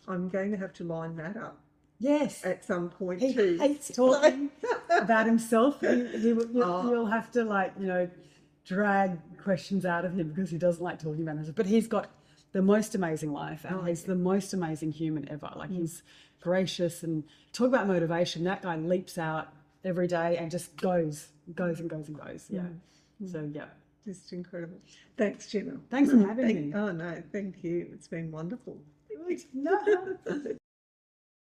I'm going to have to line that up. Yes. At some point he too. Hates talking about himself. You'll have to drag questions out of him because he doesn't like talking about it. But he's got the most amazing life, and he's the most amazing human ever. Like he's gracious, and talk about motivation. That guy leaps out every day and just goes and goes. Yeah. So yeah. Just incredible. Thanks, Jemma. Thanks for having me. Oh no, thank you. It's been wonderful. No.